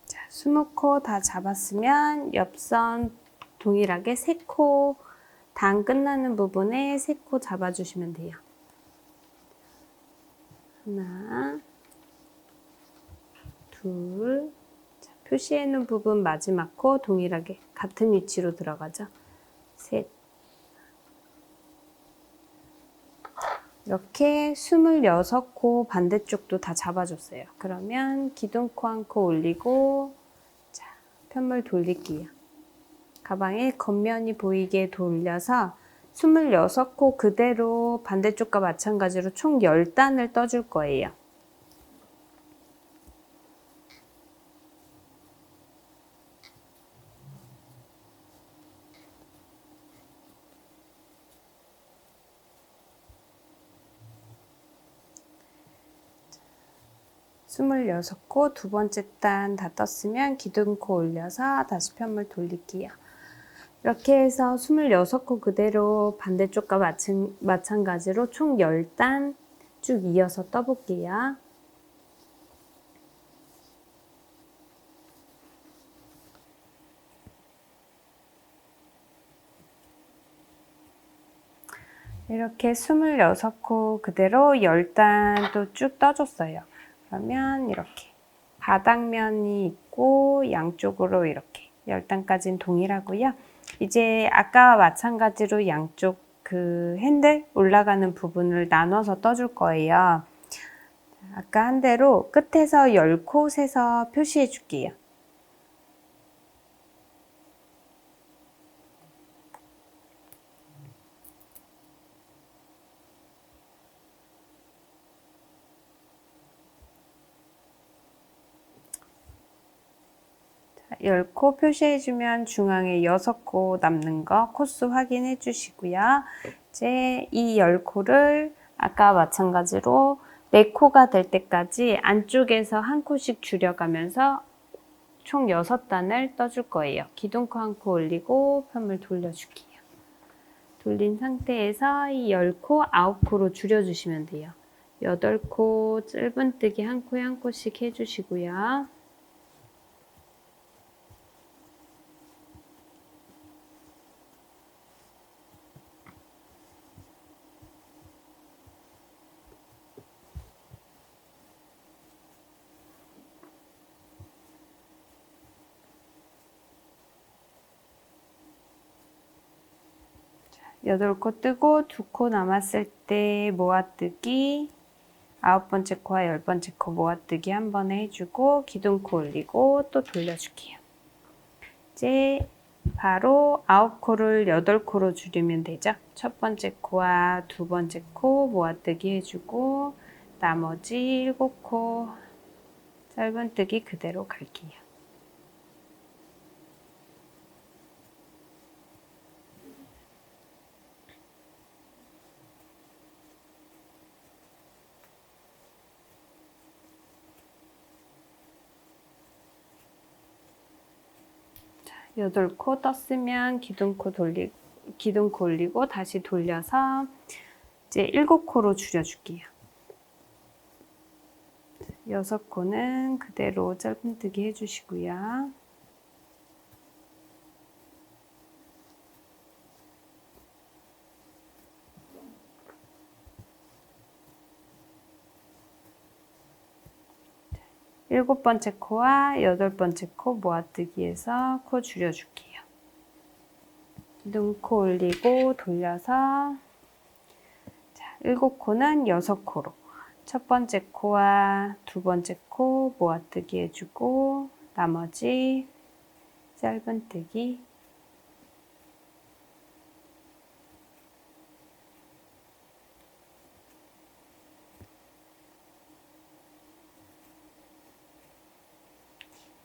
자, 20코 다 잡았으면 옆선 동일하게 3코 단 끝나는 부분에 3코 잡아주시면 돼요. 하나, 둘, 자, 표시해 놓은 부분 마지막 코 동일하게 같은 위치로 들어가죠. 셋. 이렇게 26코 반대쪽도 다 잡아줬어요. 그러면 기둥코 한 코 올리고 자, 편물 돌릴게요. 가방에 겉면이 보이게 돌려서 26코 그대로 반대쪽과 마찬가지로 총 10단을 떠줄 거예요. 스물여섯 코 두 번째 단 다 떴으면 기둥코 올려서 다시 편물 돌릴게요. 이렇게 해서 26코 그대로 반대쪽과 마찬가지로 총 10단 쭉 이어서 떠볼게요. 이렇게 26코 그대로 10단도 쭉 떠줬어요. 그러면 이렇게 바닥면이 있고 양쪽으로 이렇게 10단까지는 동일하고요. 이제 아까와 마찬가지로 양쪽 그 핸들 올라가는 부분을 나눠서 떠줄 거예요. 아까 한 대로 끝에서 10코 세서 표시해 줄게요. 자, 10코 표시해 주면 중앙에 6코 남는 거 코스 확인해 주시고요. 이제 이 10코를 아까 마찬가지로 4코가 될 때까지 안쪽에서 한 코씩 줄여가면서 총 6단을 떠줄 거예요. 기둥코 한 코 올리고 편물 돌려줄게요. 돌린 상태에서 이 10코, 9코로 줄여주시면 돼요. 8코 짧은뜨기 한 코에 한 코씩 해주시고요. 여덟 코 뜨고 2코 남았을 때 모아뜨기 9번째 코와 10번째 코 모아뜨기 한 번에 해주고 기둥코 올리고 또 돌려줄게요. 이제 바로 9코를 8코로 줄이면 되죠. 첫 번째 코와 두 번째 코 모아뜨기 해주고 나머지 7코 짧은뜨기 그대로 갈게요. 자, 8코 떴으면 기둥코 올리고 다시 돌려서 이제 7코로 줄여줄게요. 6코는 그대로 짧은뜨기 해주시고요. 일곱 번째 코와 8번째 코 모아뜨기해서 코 줄여줄게요. 기둥코 올리고 돌려서 자, 7코는 6코로 첫 번째 코와 두 번째 코 모아뜨기 해주고 나머지 짧은뜨기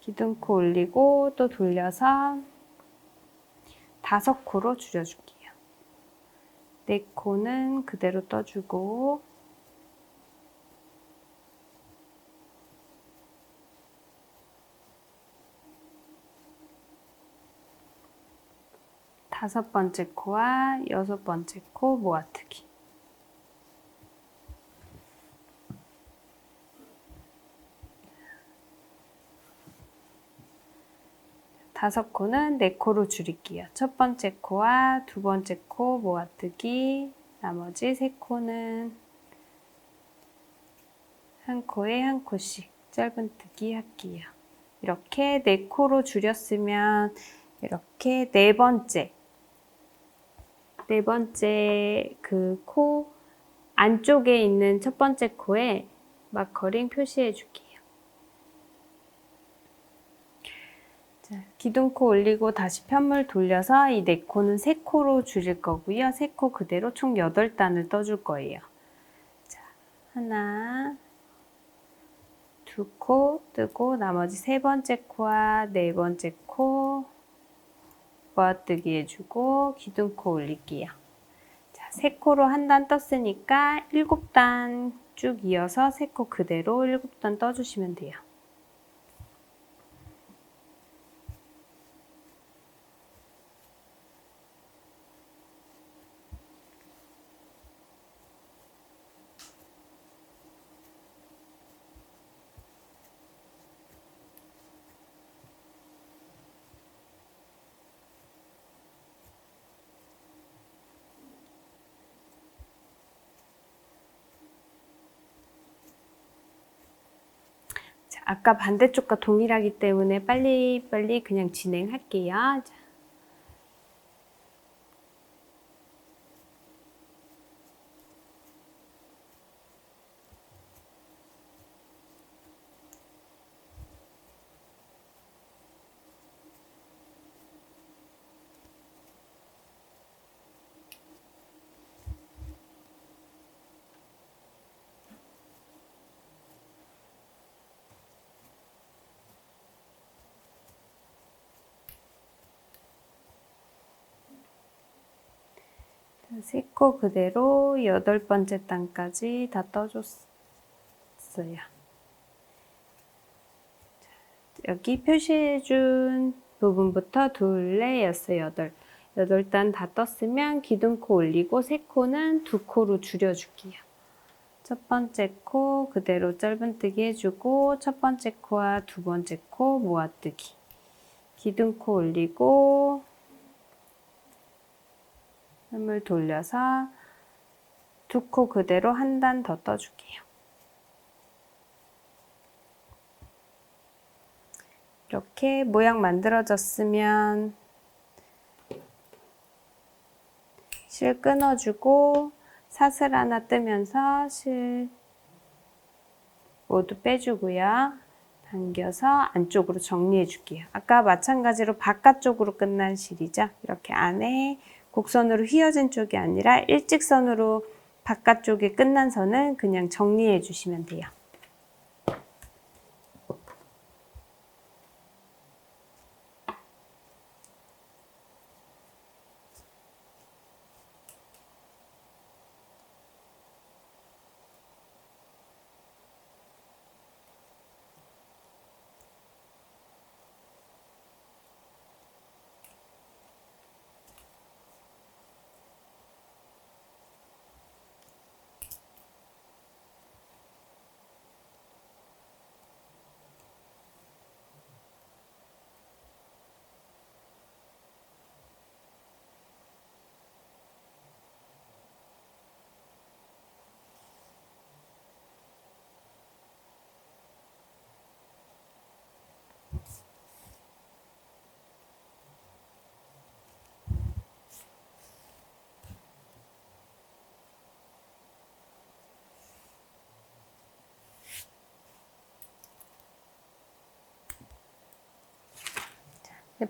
기둥코 올리고 또 돌려서 5코로 줄여줄게요. 4코는 그대로 떠주고 다섯 번째 코와 6번째 코 모아뜨기 다섯 코는 4코로 줄일게요. 첫 번째 코와 두 번째 코 모아뜨기 나머지 3코는 한 코에 한 코씩 짧은뜨기 할게요. 이렇게 4코로 줄였으면 이렇게 네 번째 그 코 안쪽에 있는 첫 번째 코에 마커링 표시해 줄게요. 자, 기둥코 올리고 다시 편물 돌려서 이 4코는 3코로 줄일 거고요. 3코 그대로 총 8단을 떠줄 거예요. 자, 하나, 2코 뜨고 나머지 3번째 코와 4번째 코 모아뜨기 해주고 기둥코 올릴게요. 자, 3코로 한 단 떴으니까 7단 쭉 이어서 3코 그대로 7단 떠주시면 돼요. 아까 반대쪽과 동일하기 때문에 빨리빨리 그냥 진행할게요. 자. 세 코 그대로 8번째 단까지 다 떠줬어요. 여기 표시해준 부분부터 둘, 넷, 여섯, 여덟. 8단 다 떴으면 기둥코 올리고 세 코는 2코로 줄여줄게요. 첫 번째 코 그대로 짧은뜨기 해주고 첫 번째 코와 두 번째 코 모아뜨기. 기둥코 올리고 힘을 돌려서 2코 그대로 한 단 더 떠줄게요. 이렇게 모양 만들어졌으면 실 끊어주고 사슬 하나 뜨면서 실 모두 빼주고요. 당겨서 안쪽으로 정리해 줄게요. 아까 마찬가지로 바깥쪽으로 끝난 실이죠. 이렇게 안에 곡선으로 휘어진 쪽이 아니라 일직선으로 바깥쪽에 끝난 선은 그냥 정리해 주시면 돼요.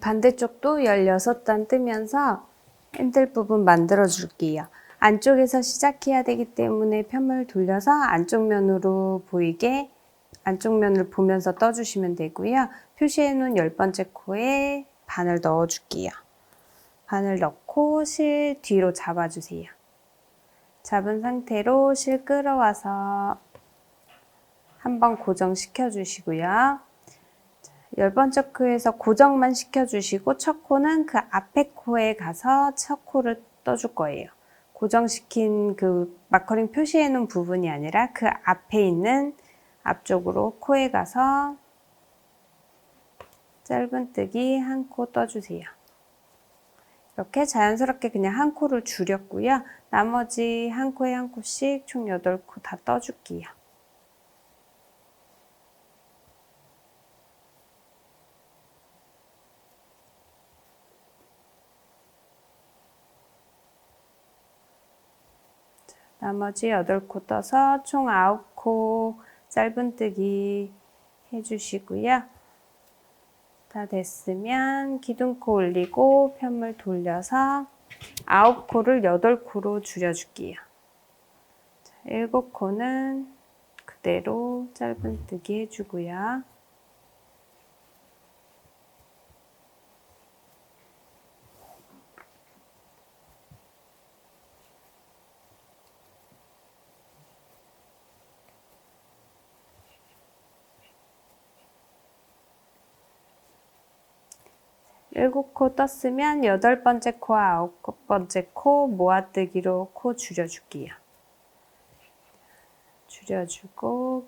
반대쪽도 16단 뜨면서 핸들 부분 만들어 줄게요. 안쪽에서 시작해야 되기 때문에 편을 돌려서 안쪽 면으로 보이게 안쪽 면을 보면서 떠주시면 되고요. 표시해 놓은 10번째 코에 바늘 넣어 줄게요. 바늘 넣고 실 뒤로 잡아주세요. 잡은 상태로 실 끌어와서 한번 고정시켜 주시고요. 10번째 코에서 고정만 시켜주시고 첫 코는 그 앞에 코에 가서 첫 코를 떠줄 거예요. 고정시킨 그 마커링 표시해 놓은 부분이 아니라 그 앞에 있는 앞쪽으로 코에 가서 짧은뜨기 한 코 떠주세요. 이렇게 자연스럽게 그냥 한 코를 줄였고요. 나머지 한 코에 한 코씩 총 8코 다 떠줄게요. 나머지 8코 떠서 총 9코 짧은뜨기 해주시고요. 다 됐으면 기둥코 올리고 편물 돌려서 9코를 8코로 줄여줄게요. 7코는 그대로 짧은뜨기 해주고요. 일곱 코 떴으면 8번째 코와 9번째 코 모아뜨기로 코 줄여줄게요. 줄여주고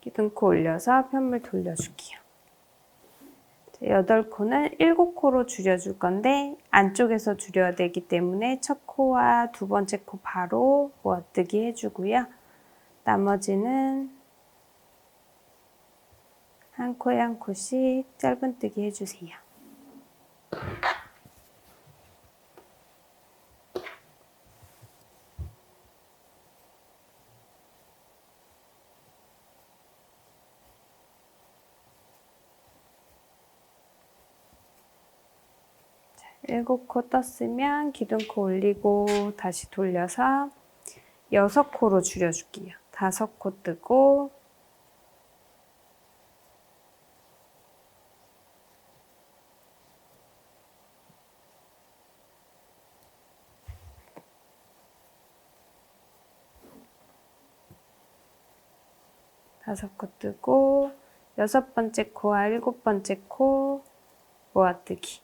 기둥코 올려서 편물 돌려줄게요. 8코는 7코로 줄여줄 건데 안쪽에서 줄여야 되기 때문에 첫 코와 두 번째 코 바로 모아뜨기 해주고요. 나머지는 한 코에 한 코씩 짧은뜨기 해주세요. 자, 7코 떴으면 기둥코 올리고 다시 돌려서 6코로 줄여줄게요. 5코 뜨고 5코 뜨고 6번째 코와 7번째 코 모아뜨기,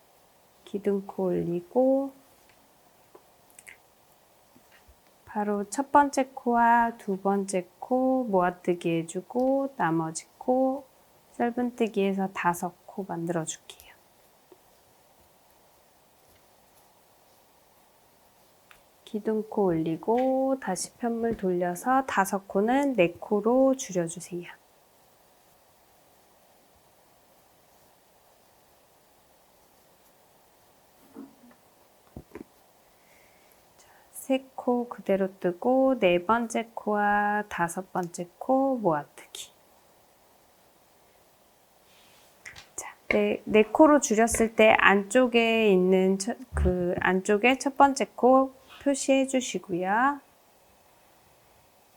기둥코 올리고 바로 첫 번째 코와 두 번째 코 모아뜨기 해주고 나머지 코 짧은뜨기해서 5코 만들어 줄게요. 기둥코 올리고 다시 편물 돌려서 5코는 4코로 줄여주세요. 세 코 그대로 뜨고 4번째 코와 5번째 코 모아뜨기. 자, 네 코로 줄였을 때 안쪽에 있는 그 안쪽에 첫 번째 코 표시해 주시고요.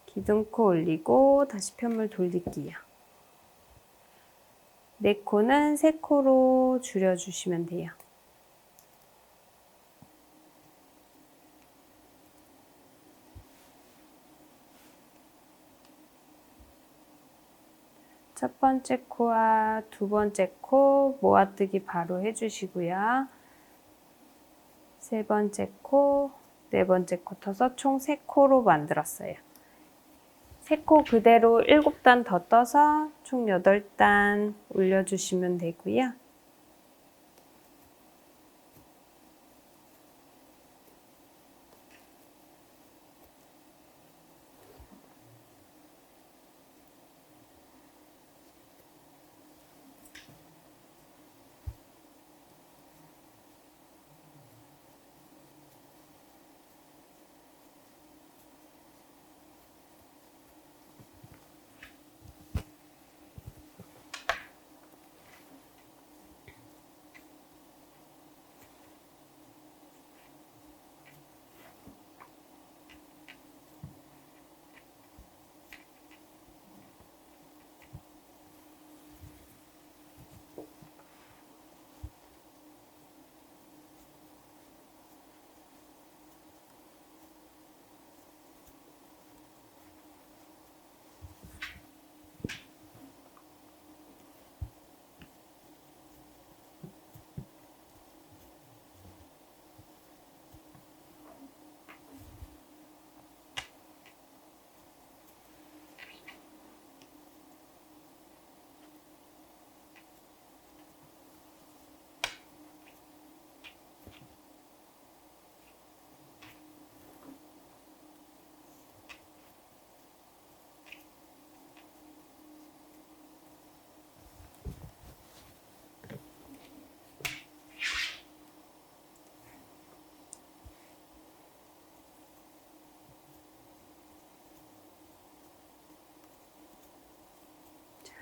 기둥코 올리고 다시 편물 돌릴게요. 4코는 3코로 줄여주시면 돼요. 첫 번째 코와 두 번째 코 모아뜨기 바로 해주시고요. 세 번째 코, 네 번째 코 터서 총 3코로 만들었어요. 3코 그대로 7단 더 떠서 총 8단 올려주시면 되고요.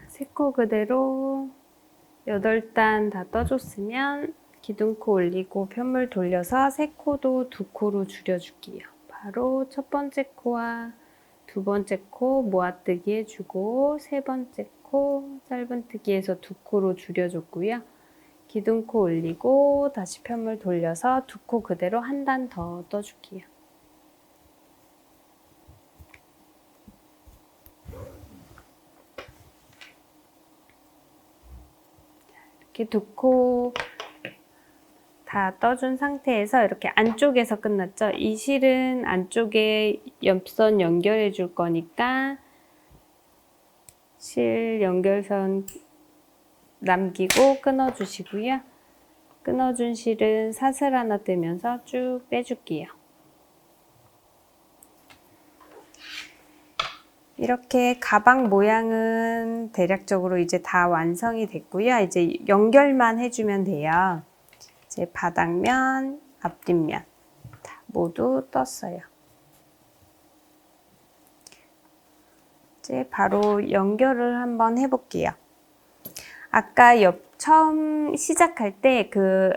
세 코 그대로 8단 다 떠줬으면 기둥코 올리고 편물 돌려서 3코도 2코로 줄여줄게요. 바로 첫 번째 코와 두 번째 코 모아뜨기 해주고 세 번째 코 짧은뜨기해서 2코로 줄여줬고요. 기둥코 올리고 다시 편물 돌려서 2코 그대로 한 단 더 떠줄게요. 이렇게 2코 다 떠준 상태에서 이렇게 안쪽에서 끝났죠. 이 실은 안쪽에 옆선 연결해 줄 거니까 실 연결선 남기고 끊어 주시고요. 끊어준 실은 사슬 하나 떼면서 쭉 빼줄게요. 이렇게 가방 모양은 대략적으로 이제 다 완성이 됐고요. 이제 연결만 해주면 돼요. 이제 바닥면, 앞뒷면 다 모두 떴어요. 이제 바로 연결을 한번 해볼게요. 아까 처음 시작할 때 그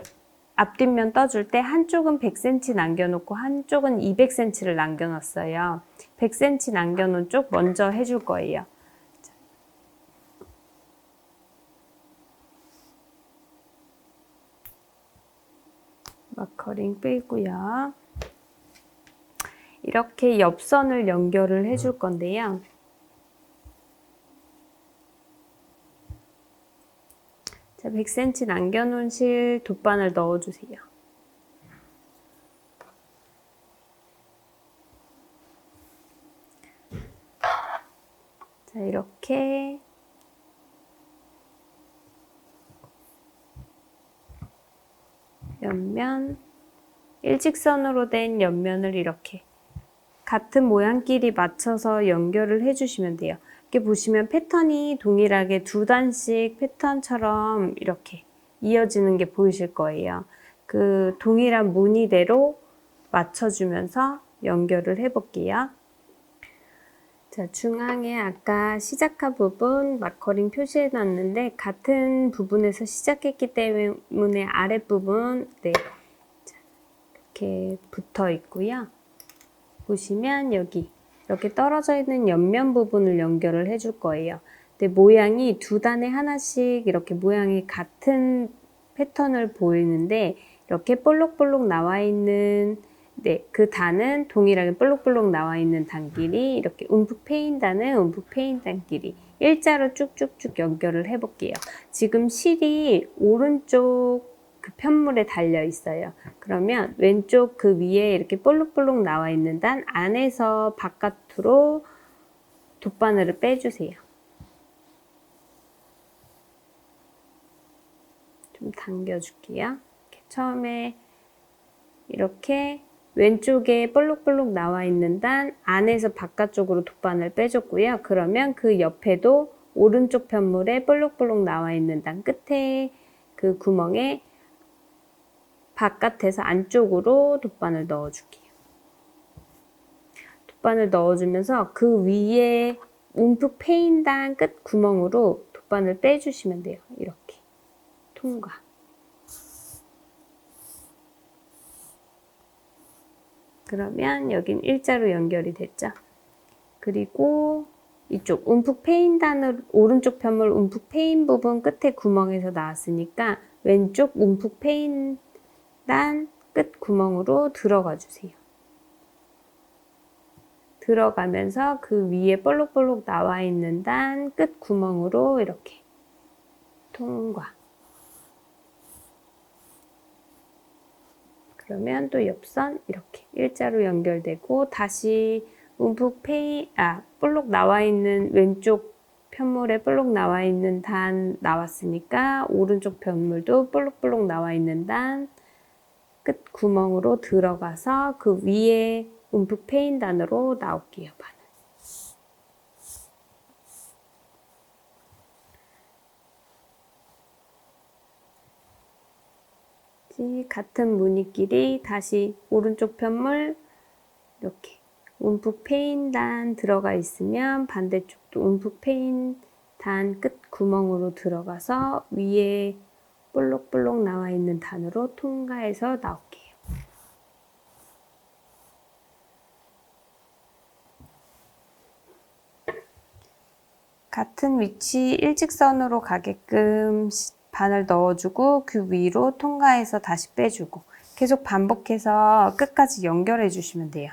앞뒷면 떠줄 때 한쪽은 100cm 남겨놓고 한쪽은 200cm를 남겨놨어요. 100cm 남겨놓은 쪽 먼저 해줄 거예요. 마커링 빼고요. 이렇게 옆선을 연결을 해줄 건데요. 100cm 남겨놓은 실 돗바늘 넣어주세요. 자, 이렇게 옆면, 일직선으로 된 옆면을 이렇게 같은 모양끼리 맞춰서 연결을 해주시면 돼요. 이렇게 보시면 패턴이 동일하게 두 단씩 패턴처럼 이렇게 이어지는 게 보이실 거예요. 그 동일한 무늬대로 맞춰주면서 연결을 해볼게요. 자, 중앙에 아까 시작한 부분 마커링 표시해 놨는데 같은 부분에서 시작했기 때문에 아랫부분 이렇게 붙어 있고요. 보시면 여기 이렇게 떨어져 있는 옆면 부분을 연결을 해줄 거예요. 근데 모양이 두 단에 하나씩 이렇게 모양이 같은 패턴을 보이는데 이렇게 볼록볼록 나와 있는 그 단은 동일하게 볼록볼록 나와 있는 단끼리 이렇게 움푹 패인 단은 움푹 패인 단끼리 일자로 쭉쭉쭉 연결을 해볼게요. 지금 실이 오른쪽 그 편물에 달려 있어요. 그러면 왼쪽 그 위에 이렇게 볼록볼록 나와 있는 단 안에서 바깥으로 돗바늘을 빼주세요. 좀 당겨줄게요. 처음에 이렇게 왼쪽에 볼록볼록 나와 있는 단 안에서 바깥쪽으로 돗바늘 빼줬고요. 그러면 그 옆에도 오른쪽 편물에 볼록볼록 나와 있는 단 끝에 그 구멍에 바깥에서 안쪽으로 돗바늘 넣어줄게요. 돗바늘 넣어주면서 그 위에 움푹 패인 단 끝 구멍으로 돗바늘 빼주시면 돼요. 이렇게 통과. 그러면 여긴 일자로 연결이 됐죠. 그리고 이쪽 움푹 패인 단을 오른쪽 편물 움푹 패인 부분 끝에 구멍에서 나왔으니까 왼쪽 움푹 패인 단 끝 구멍으로 들어가 주세요. 들어가면서 그 위에 볼록볼록 나와 있는 단 끝 구멍으로 이렇게 통과. 그러면 또 옆선 이렇게 일자로 연결되고 다시 움푹 볼록 나와 있는 왼쪽 편물에 볼록 나와 있는 단 나왔으니까 오른쪽 편물도 볼록볼록 나와 있는 단 끝 구멍으로 들어가서 그 위에 움푹 패인 단으로 나올게요. 바늘. 같은 무늬끼리 다시 오른쪽 편물 이렇게 움푹 패인 단 들어가 있으면 반대쪽도 움푹 패인 단 끝 구멍으로 들어가서 위에 볼록볼록 나와 있는 단으로 통과해서 나올게요. 같은 위치 일직선으로 가게끔 바늘 넣어주고 그 위로 통과해서 다시 빼주고 계속 반복해서 끝까지 연결해 주시면 돼요.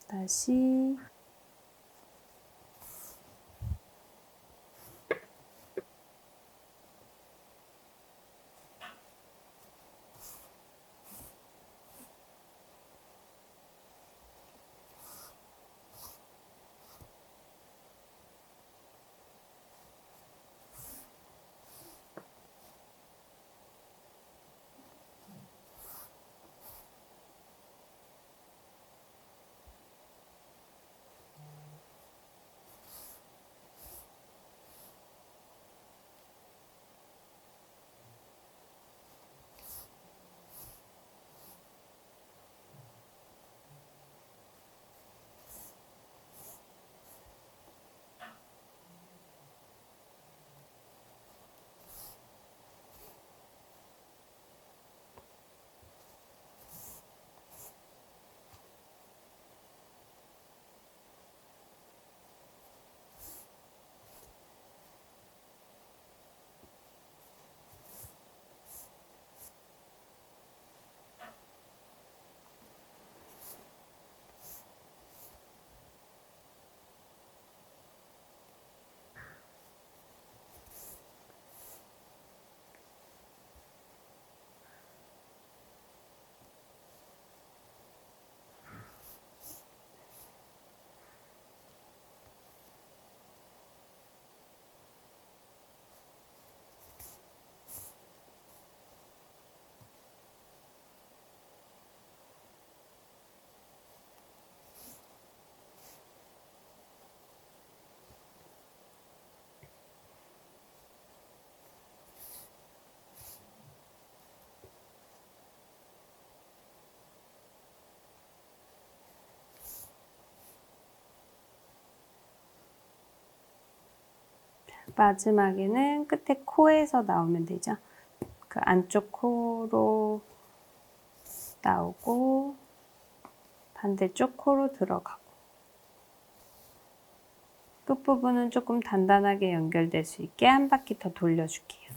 다시 마지막에는 끝에 코에서 나오면 되죠. 그 안쪽 코로 나오고 반대쪽 코로 들어가고 끝부분은 조금 단단하게 연결될 수 있게 한 바퀴 더 돌려줄게요.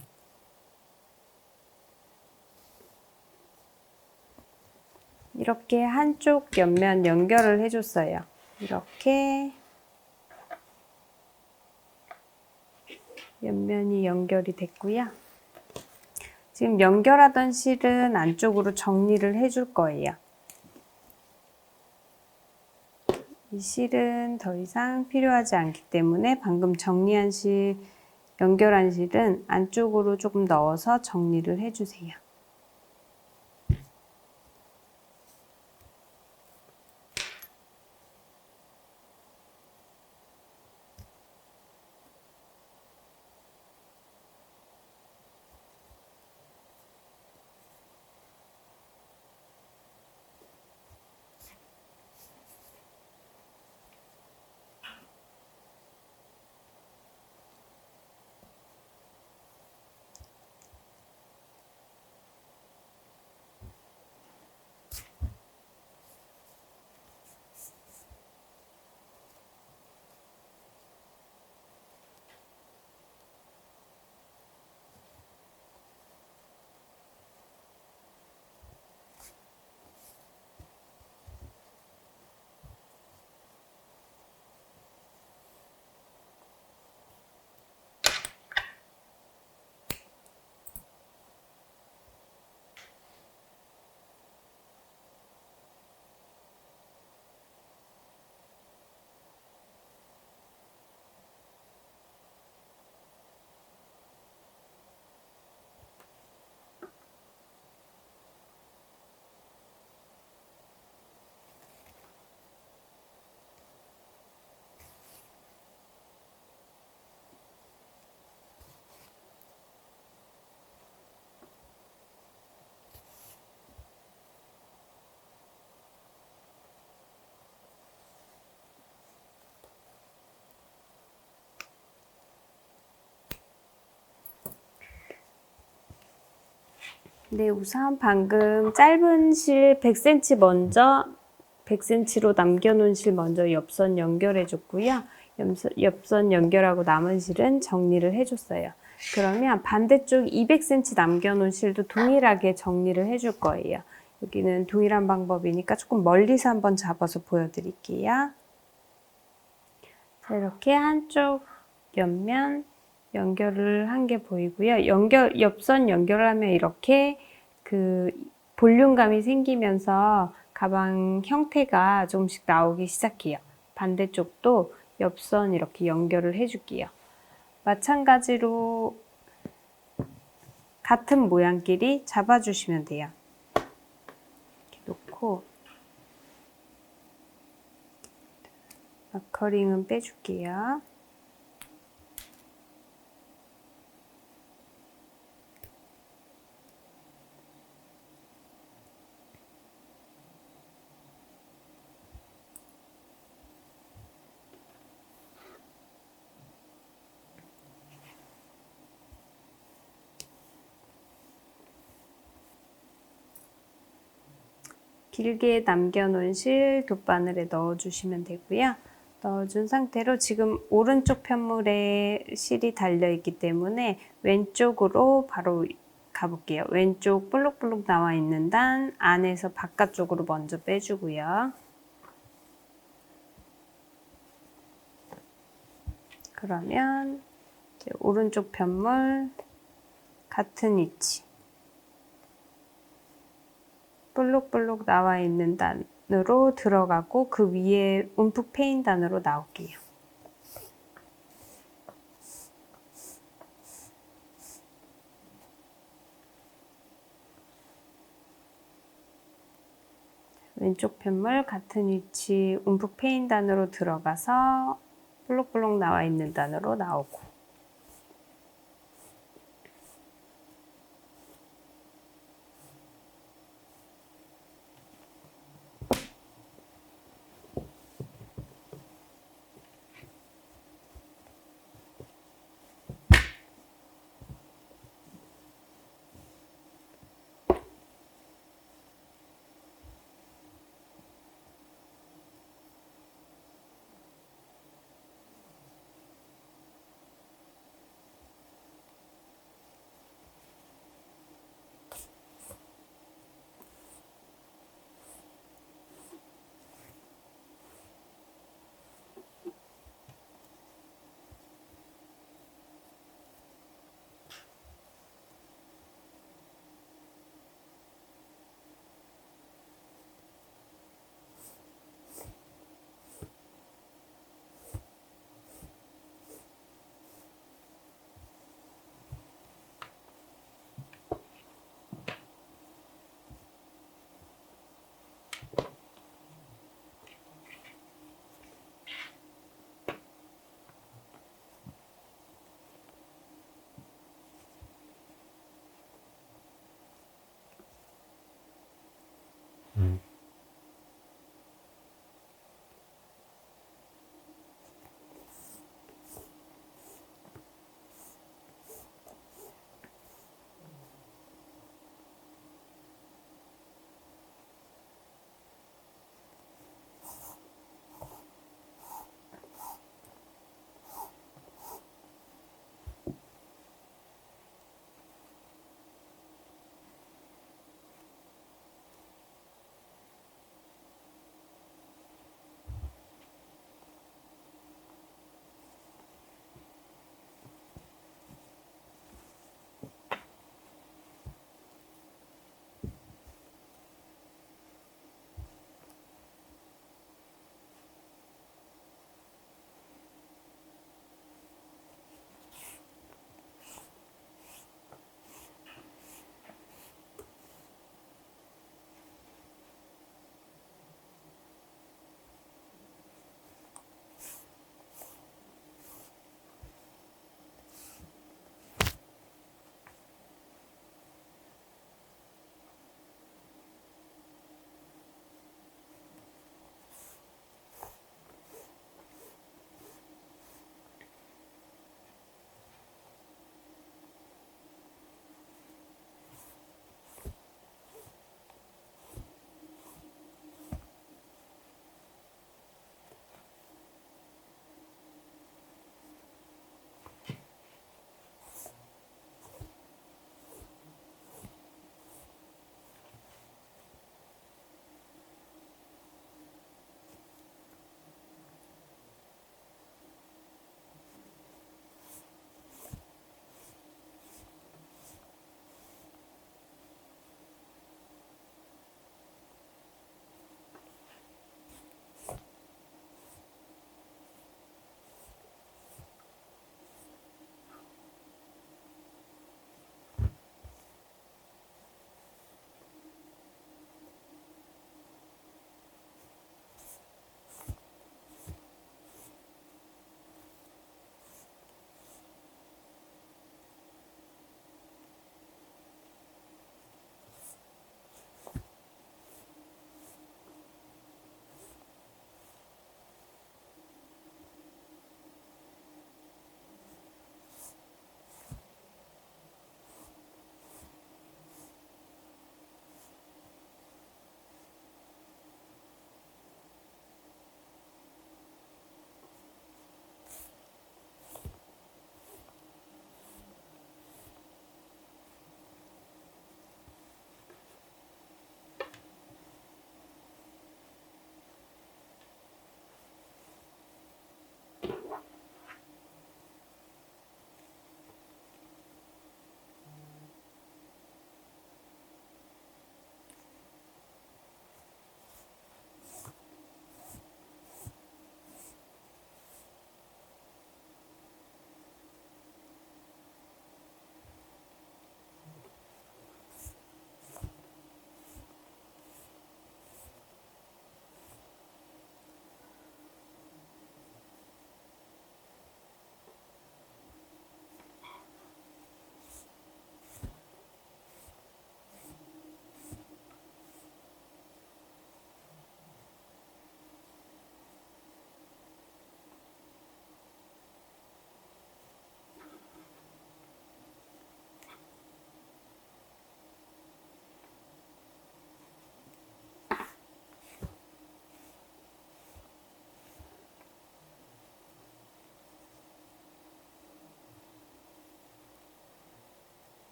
이렇게 한쪽 옆면 연결을 해줬어요. 이렇게 옆면이 연결이 됐고요. 지금 연결하던 실은 안쪽으로 정리를 해줄 거예요. 이 실은 더 이상 필요하지 않기 때문에 방금 정리한 실, 연결한 실은 안쪽으로 조금 넣어서 정리를 해주세요. 네, 우선 방금 짧은 실 100cm 먼저 100cm로 남겨놓은 실 먼저 옆선 연결해 줬고요. 옆선 연결하고 남은 실은 정리를 해줬어요. 그러면 반대쪽 200cm 남겨놓은 실도 동일하게 정리를 해줄 거예요. 여기는 동일한 방법이니까 조금 멀리서 한번 잡아서 보여드릴게요. 자, 이렇게 한쪽 옆면 연결을 한 게 보이고요. 옆선 연결하면 이렇게 그 볼륨감이 생기면서 가방 형태가 조금씩 나오기 시작해요. 반대쪽도 옆선 이렇게 연결을 해줄게요. 마찬가지로 같은 모양끼리 잡아주시면 돼요. 이렇게 놓고 마커링은 빼줄게요. 길게 남겨놓은 실 돗바늘에 넣어주시면 되고요. 넣어준 상태로 지금 오른쪽 편물에 실이 달려있기 때문에 왼쪽으로 바로 가볼게요. 왼쪽 볼록볼록 나와 있는 단 안에서 바깥쪽으로 먼저 빼주고요. 그러면 이제 오른쪽 편물 같은 위치 볼록볼록 나와 있는 단으로 들어가고 그 위에 움푹 패인 단으로 나올게요. 왼쪽 편물 같은 위치 움푹 패인 단으로 들어가서 볼록볼록 나와 있는 단으로 나오고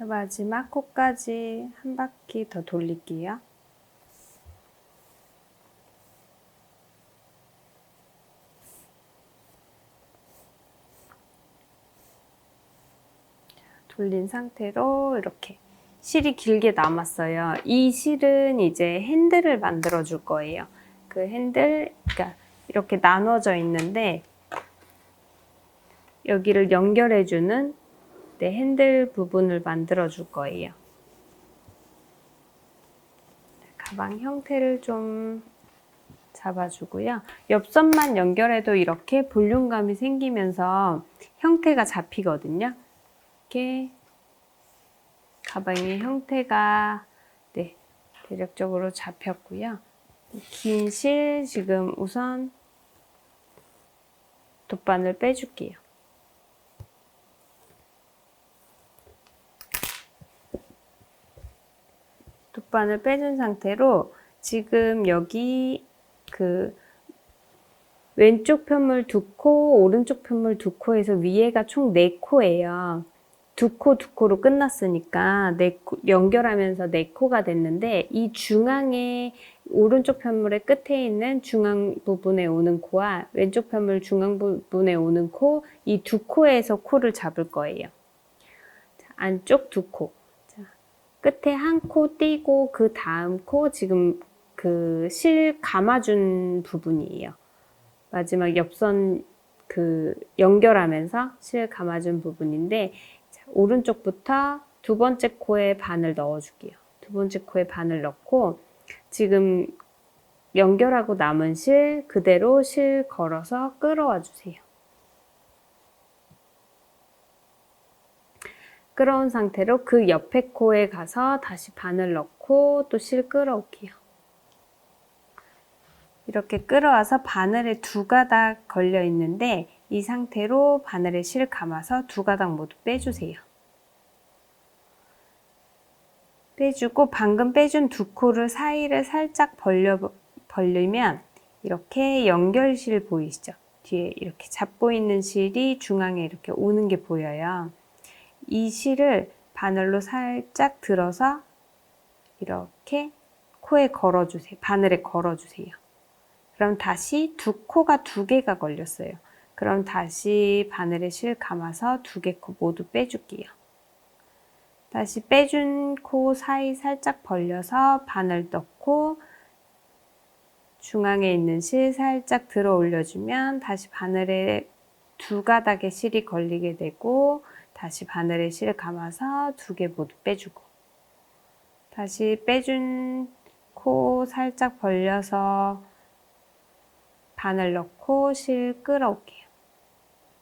자, 마지막 코까지 한 바퀴 더 돌릴게요. 돌린 상태로 이렇게 실이 길게 남았어요. 이 실은 이제 핸들을 만들어 줄 거예요. 그 핸들, 그러니까 이렇게 나눠져 있는데 여기를 연결해 주는 핸들 부분을 만들어 줄 거예요. 가방 형태를 좀 잡아주고요. 옆선만 연결해도 이렇게 볼륨감이 생기면서 형태가 잡히거든요. 이렇게 가방의 형태가 대략적으로 잡혔고요. 긴 실 지금 우선 돗바늘 빼줄게요. 돗바늘 빼준 상태로 지금 여기 그 왼쪽 편물 2코, 오른쪽 편물 2코에서 위에가 총 4코예요. 2코, 2코로 끝났으니까 연결하면서 4코가 됐는데 이 중앙에 오른쪽 편물의 끝에 있는 중앙 부분에 오는 코와 왼쪽 편물 중앙 부분에 오는 코, 이 2코에서 코를 잡을 거예요. 자, 안쪽 2코. 자, 끝에 한 코 띄고 그 다음 코 지금 그 실 감아준 부분이에요. 마지막 옆선 그 연결하면서 실 감아준 부분인데 자, 오른쪽부터 두 번째 코에 바늘 넣어줄게요. 두 번째 코에 바늘 넣고 지금 연결하고 남은 실 그대로 실 걸어서 끌어와 주세요. 끌어온 상태로 그 옆에 코에 가서 다시 바늘 넣고 또 실 끌어올게요. 이렇게 끌어와서 바늘에 2가닥 걸려 있는데 이 상태로 바늘에 실 감아서 2가닥 모두 빼주세요. 빼주고 방금 빼준 2코를 사이를 살짝 벌리면 이렇게 연결실 보이시죠? 뒤에 이렇게 잡고 있는 실이 중앙에 이렇게 오는 게 보여요. 이 실을 바늘로 살짝 들어서 이렇게 코에 걸어주세요. 바늘에 걸어주세요. 그럼 다시 2코가 2개가 걸렸어요. 그럼 다시 바늘에 실 감아서 2개 코 모두 빼줄게요. 다시 빼준 코 사이 살짝 벌려서 바늘 넣고 중앙에 있는 실 살짝 들어 올려주면 다시 바늘에 2가닥의 실이 걸리게 되고 다시 바늘에 실 감아서 2개 모두 빼주고 다시 빼준 코 살짝 벌려서 바늘 넣고 실 끌어올게요.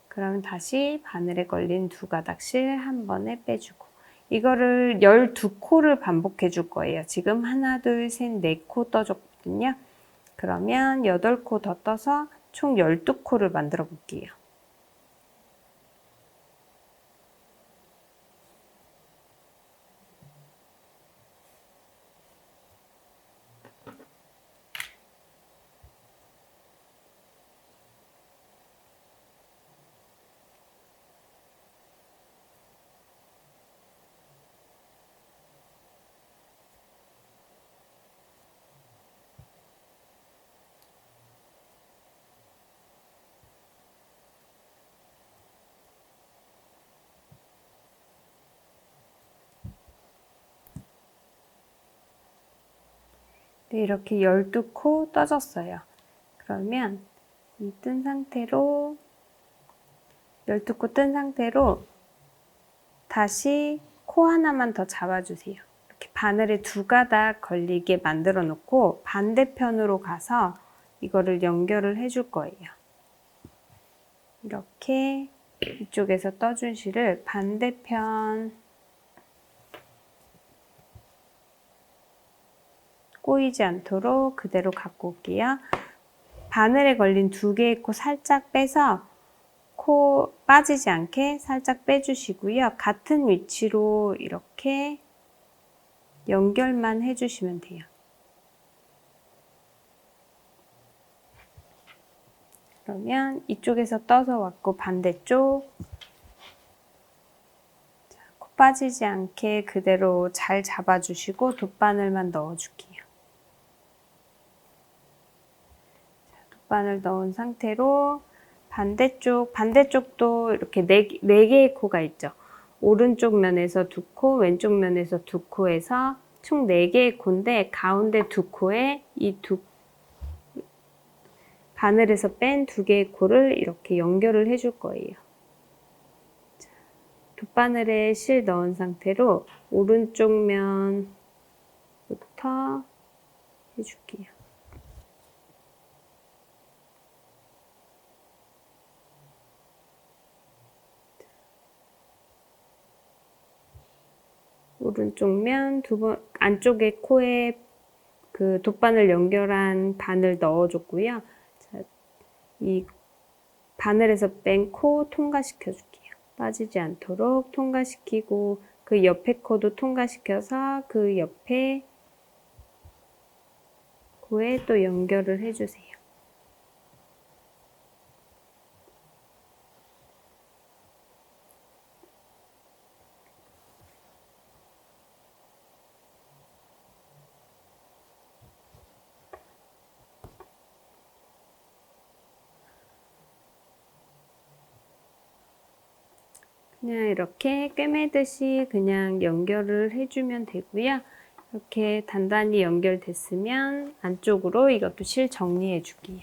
그럼 다시 바늘에 걸린 2가닥 실 한 번에 빼주고 이거를 12코를 반복해 줄 거예요. 지금 하나, 둘, 셋, 4코 떠줬거든요. 그러면 8코 더 떠서 총 12코를 만들어 볼게요. 네, 이렇게 12코 떠졌어요. 그러면 이 뜬 상태로 12코 뜬 상태로 다시 코 하나만 더 잡아주세요. 이렇게 바늘에 2가닥 걸리게 만들어 놓고 반대편으로 가서 이거를 연결을 해줄 거예요. 이렇게 이쪽에서 떠준 실을 반대편 꼬이지 않도록 그대로 갖고 올게요. 바늘에 걸린 2개의 코 살짝 빼서 코 빠지지 않게 살짝 빼주시고요. 같은 위치로 이렇게 연결만 해주시면 돼요. 그러면 이쪽에서 떠서 왔고 반대쪽 빠지지 않게 그대로 잘 잡아주시고 돗바늘만 넣어줄게요. 돗바늘 넣은 상태로 반대쪽도 이렇게 네 개의 코가 있죠. 오른쪽 면에서 2코, 왼쪽 면에서 2코에서 총 4개의 코인데 가운데 2코에 이 바늘에서 뺀 2개의 코를 이렇게 연결을 해줄 거예요. 돗바늘에 실 넣은 상태로 오른쪽 면부터 해줄게요. 오른쪽 면 안쪽에 코에 그 돗바늘 연결한 바늘 넣어줬고요. 자, 이 바늘에서 뺀 코 통과시켜 줄게요. 빠지지 않도록 통과시키고 그 옆에 코도 통과시켜서 그 옆에 코에 또 연결을 해주세요. 그냥 이렇게 꿰매듯이 그냥 연결을 해주면 되고요. 이렇게 단단히 연결됐으면 안쪽으로 이것도 실 정리해 줄게요.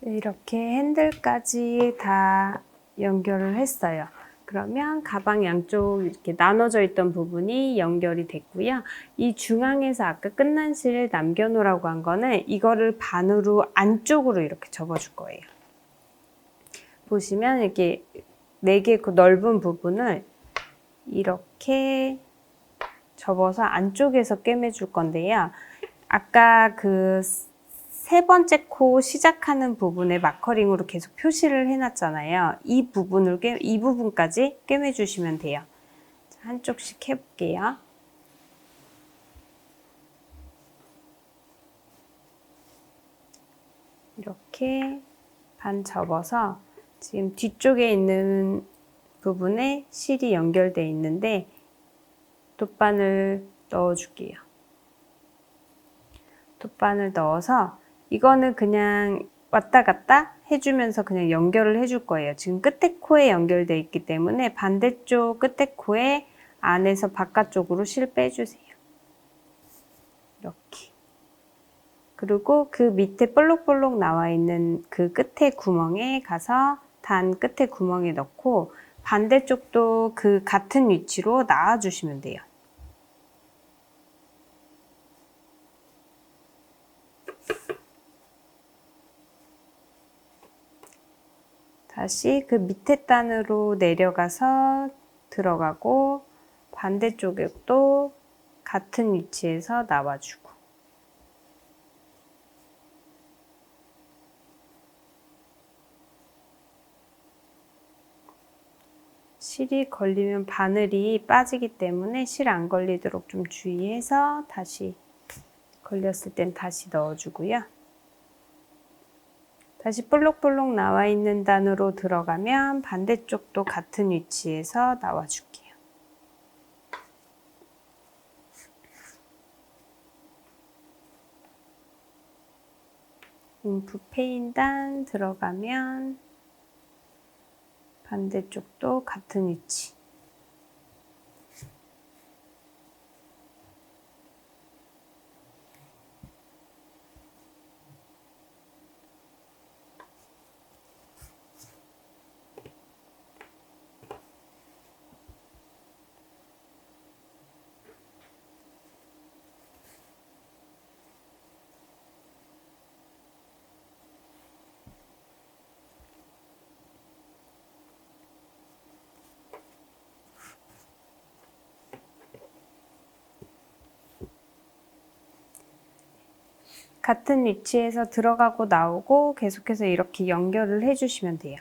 이렇게 핸들까지 다 연결을 했어요. 그러면 가방 양쪽 이렇게 나눠져 있던 부분이 연결이 됐고요. 이 중앙에서 아까 끝난 실 남겨놓으라고 한 거는 이거를 반으로 안쪽으로 이렇게 접어줄 거예요. 보시면 이렇게 4개 그 넓은 부분을 이렇게 접어서 안쪽에서 꿰매줄 건데요. 아까 그 3번째 코 시작하는 부분에 마커링으로 계속 표시를 해놨잖아요. 이 부분까지 꿰매주시면 돼요. 자, 한쪽씩 해볼게요. 이렇게 반 접어서 지금 뒤쪽에 있는 부분에 실이 연결되어 있는데 돗바늘 넣어줄게요. 돗바늘 넣어서 이거는 그냥 왔다 갔다 해주면서 그냥 연결을 해줄 거예요. 지금 끝에 코에 연결되어 있기 때문에 반대쪽 끝에 코에 안에서 바깥쪽으로 실 빼주세요. 이렇게. 그리고 그 밑에 볼록볼록 나와 있는 그 끝에 구멍에 가서 단 끝에 구멍에 넣고 반대쪽도 그 같은 위치로 놔주시면 돼요. 다시 그 밑에 단으로 내려가서 들어가고 반대쪽에도 같은 위치에서 나와주고 실이 걸리면 바늘이 빠지기 때문에 실 안 걸리도록 좀 주의해서 다시 걸렸을 땐 다시 넣어주고요. 다시 볼록볼록 나와 있는 단으로 들어가면 반대쪽도 같은 위치에서 나와줄게요. 움프 페인단 들어가면 반대쪽도 같은 위치. 같은 위치에서 들어가고 나오고 계속해서 이렇게 연결을 해주시면 돼요.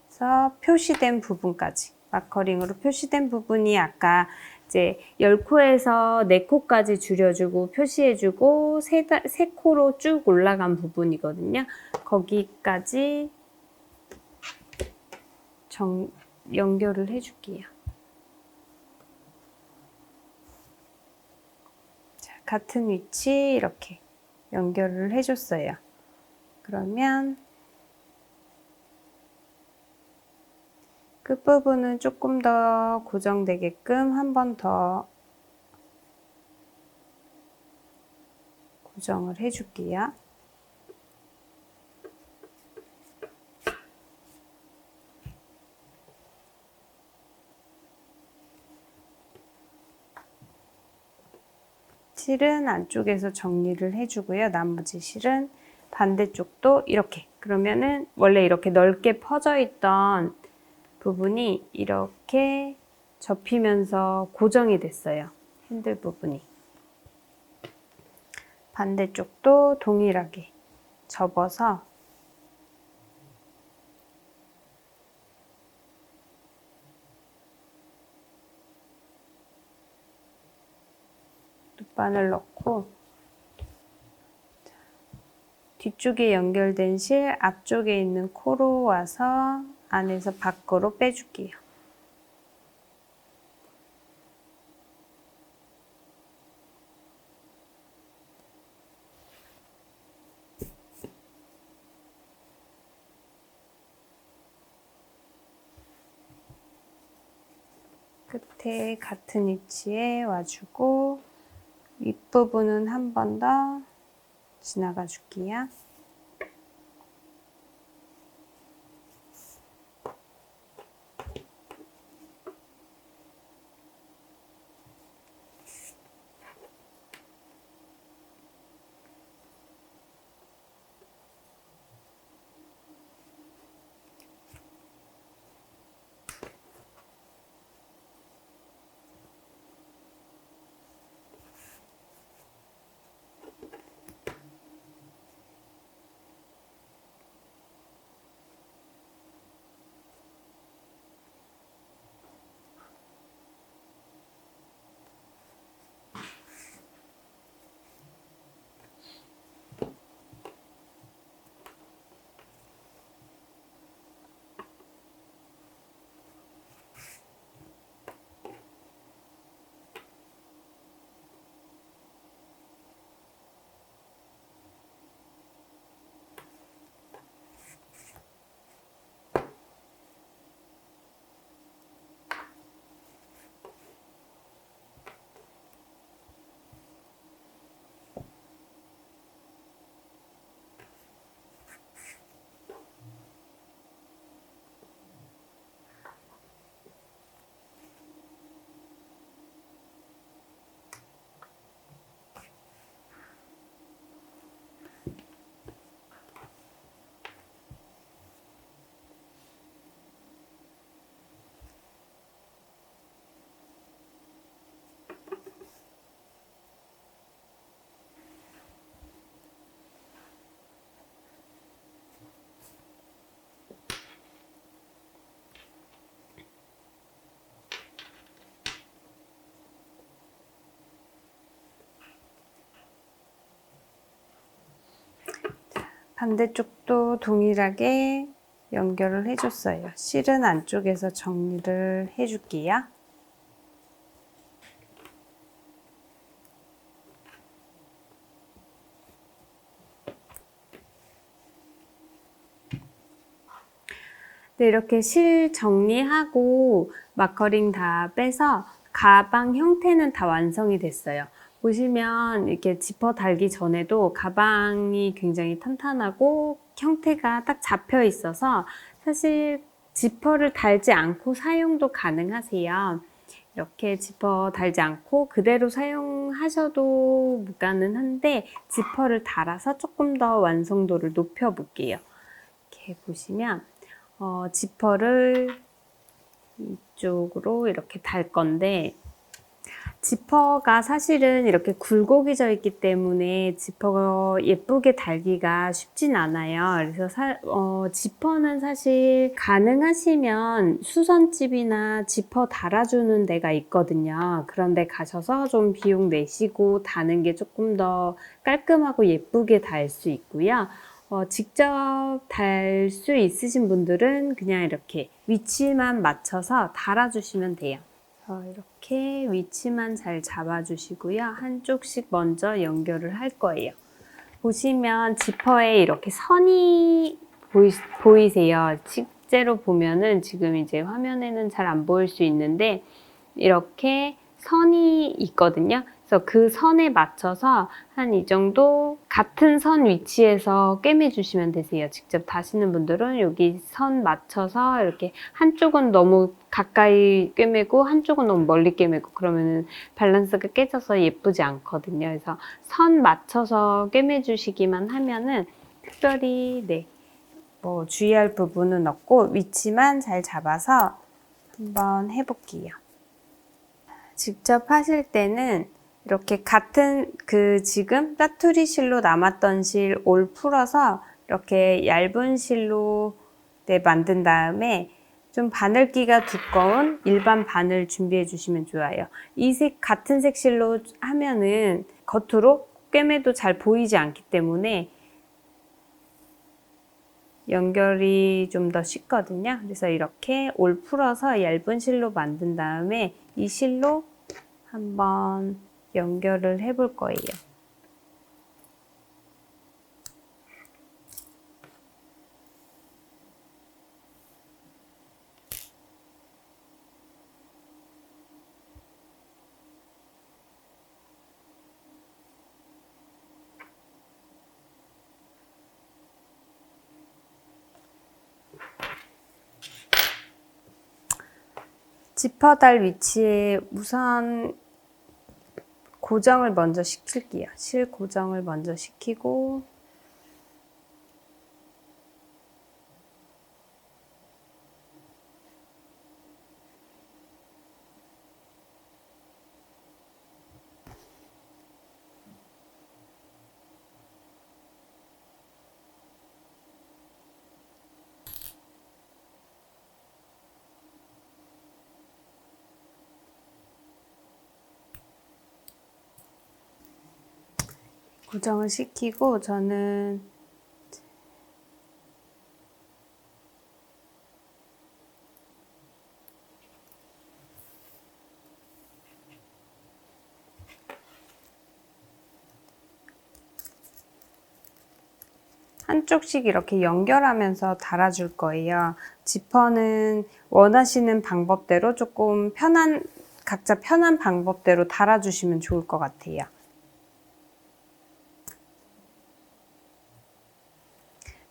그래서 표시된 부분까지, 마커링으로 표시된 부분이 아까 이제 10코에서 4코까지 줄여주고 표시해주고 3코로 쭉 올라간 부분이거든요. 거기까지 연결을 해줄게요. 같은 위치 이렇게 연결을 해줬어요. 그러면 끝부분은 조금 더 고정되게끔 한 번 더 고정을 해줄게요. 실은 안쪽에서 정리를 해주고요. 나머지 실은 반대쪽도 이렇게. 그러면은 원래 이렇게 넓게 퍼져 있던 부분이 이렇게 접히면서 고정이 됐어요. 핸들 부분이. 반대쪽도 동일하게 접어서 룻바늘 넣고 뒤쪽에 연결된 실 앞쪽에 있는 코로 와서 안에서 밖으로 빼줄게요. 끝에 같은 위치에 와주고 윗부분은 한 번 더 지나가 줄게요. 반대쪽도 동일하게 연결을 해줬어요. 실은 안쪽에서 정리를 해줄게요. 네, 이렇게 실 정리하고 마커링 다 빼서 가방 형태는 다 완성이 됐어요. 보시면 이렇게 지퍼 달기 전에도 가방이 굉장히 탄탄하고 형태가 딱 잡혀 있어서 사실 지퍼를 달지 않고 사용도 가능하세요. 이렇게 지퍼 달지 않고 그대로 사용하셔도 무가는 한데 지퍼를 달아서 조금 더 완성도를 높여 볼게요. 이렇게 보시면 지퍼를 이쪽으로 이렇게 달 건데 지퍼가 사실은 이렇게 굴곡이 져 있기 때문에 지퍼가 예쁘게 달기가 쉽진 않아요. 그래서 지퍼는 사실 가능하시면 수선집이나 지퍼 달아주는 데가 있거든요. 그런 데 가셔서 좀 비용 내시고 다는 게 조금 더 깔끔하고 예쁘게 달 수 있고요. 직접 달 수 있으신 분들은 그냥 이렇게 위치만 맞춰서 달아주시면 돼요. 이렇게 위치만 잘 잡아주시고요. 한쪽씩 먼저 연결을 할 거예요. 보시면 지퍼에 이렇게 선이 보이세요? 실제로 보면은 지금 이제 화면에는 잘 안 보일 수 있는데 이렇게 선이 있거든요. 그래서 그 선에 맞춰서 한 이 정도 같은 선 위치에서 꿰매주시면 되세요. 직접 다시는 분들은 여기 선 맞춰서 이렇게 한쪽은 너무 가까이 꿰매고 한쪽은 너무 멀리 꿰매고 그러면은 밸런스가 깨져서 예쁘지 않거든요. 그래서 선 맞춰서 꿰매주시기만 하면은 특별히 뭐 주의할 부분은 없고 위치만 잘 잡아서 한번 해볼게요. 직접 하실 때는 이렇게 같은 지금 짜투리 실로 남았던 실 올 풀어서 이렇게 얇은 실로 만든 다음에 좀 바늘기가 두꺼운 일반 바늘 준비해 주시면 좋아요. 이 같은 색 실로 하면은 겉으로 꿰매도 잘 보이지 않기 때문에 연결이 좀 더 쉽거든요. 그래서 이렇게 올 풀어서 얇은 실로 만든 다음에 이 실로 한번 연결을 해볼 거예요. 지퍼 달 위치에 우선 고정을 먼저 시킬게요. 실 고정을 먼저 시키고 고정을 시키고 저는 한쪽씩 이렇게 연결하면서 달아줄 거예요. 지퍼는 원하시는 방법대로 조금 각자 편한 방법대로 달아주시면 좋을 것 같아요.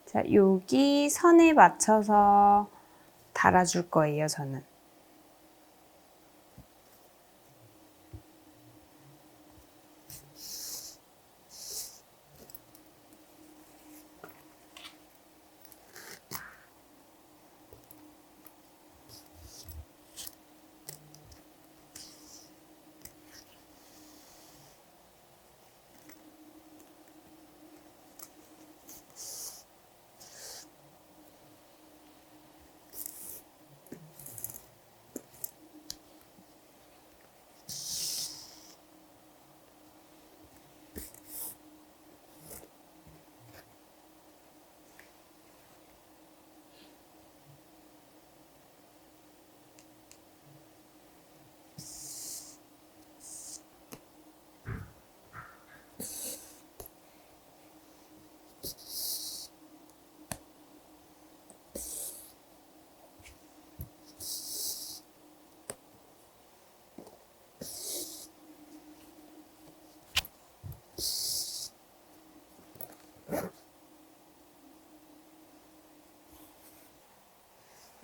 자, 여기 선에 맞춰서 달아줄 거예요, 저는.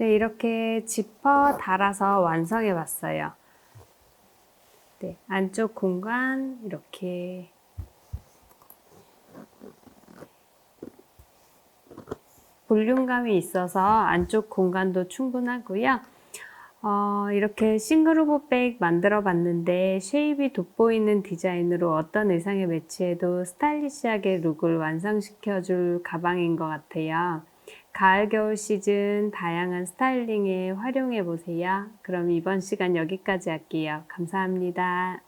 네, 이렇게 지퍼 달아서 완성해 봤어요. 네, 안쪽 공간 이렇게 볼륨감이 있어서 안쪽 공간도 충분하고요. 이렇게 싱글오버백 만들어 봤는데 쉐입이 돋보이는 디자인으로 어떤 의상에 매치해도 스타일리시하게 룩을 완성시켜 줄 가방인 것 같아요. 가을 겨울 시즌 다양한 스타일링에 활용해 보세요. 그럼 이번 시간 여기까지 할게요. 감사합니다.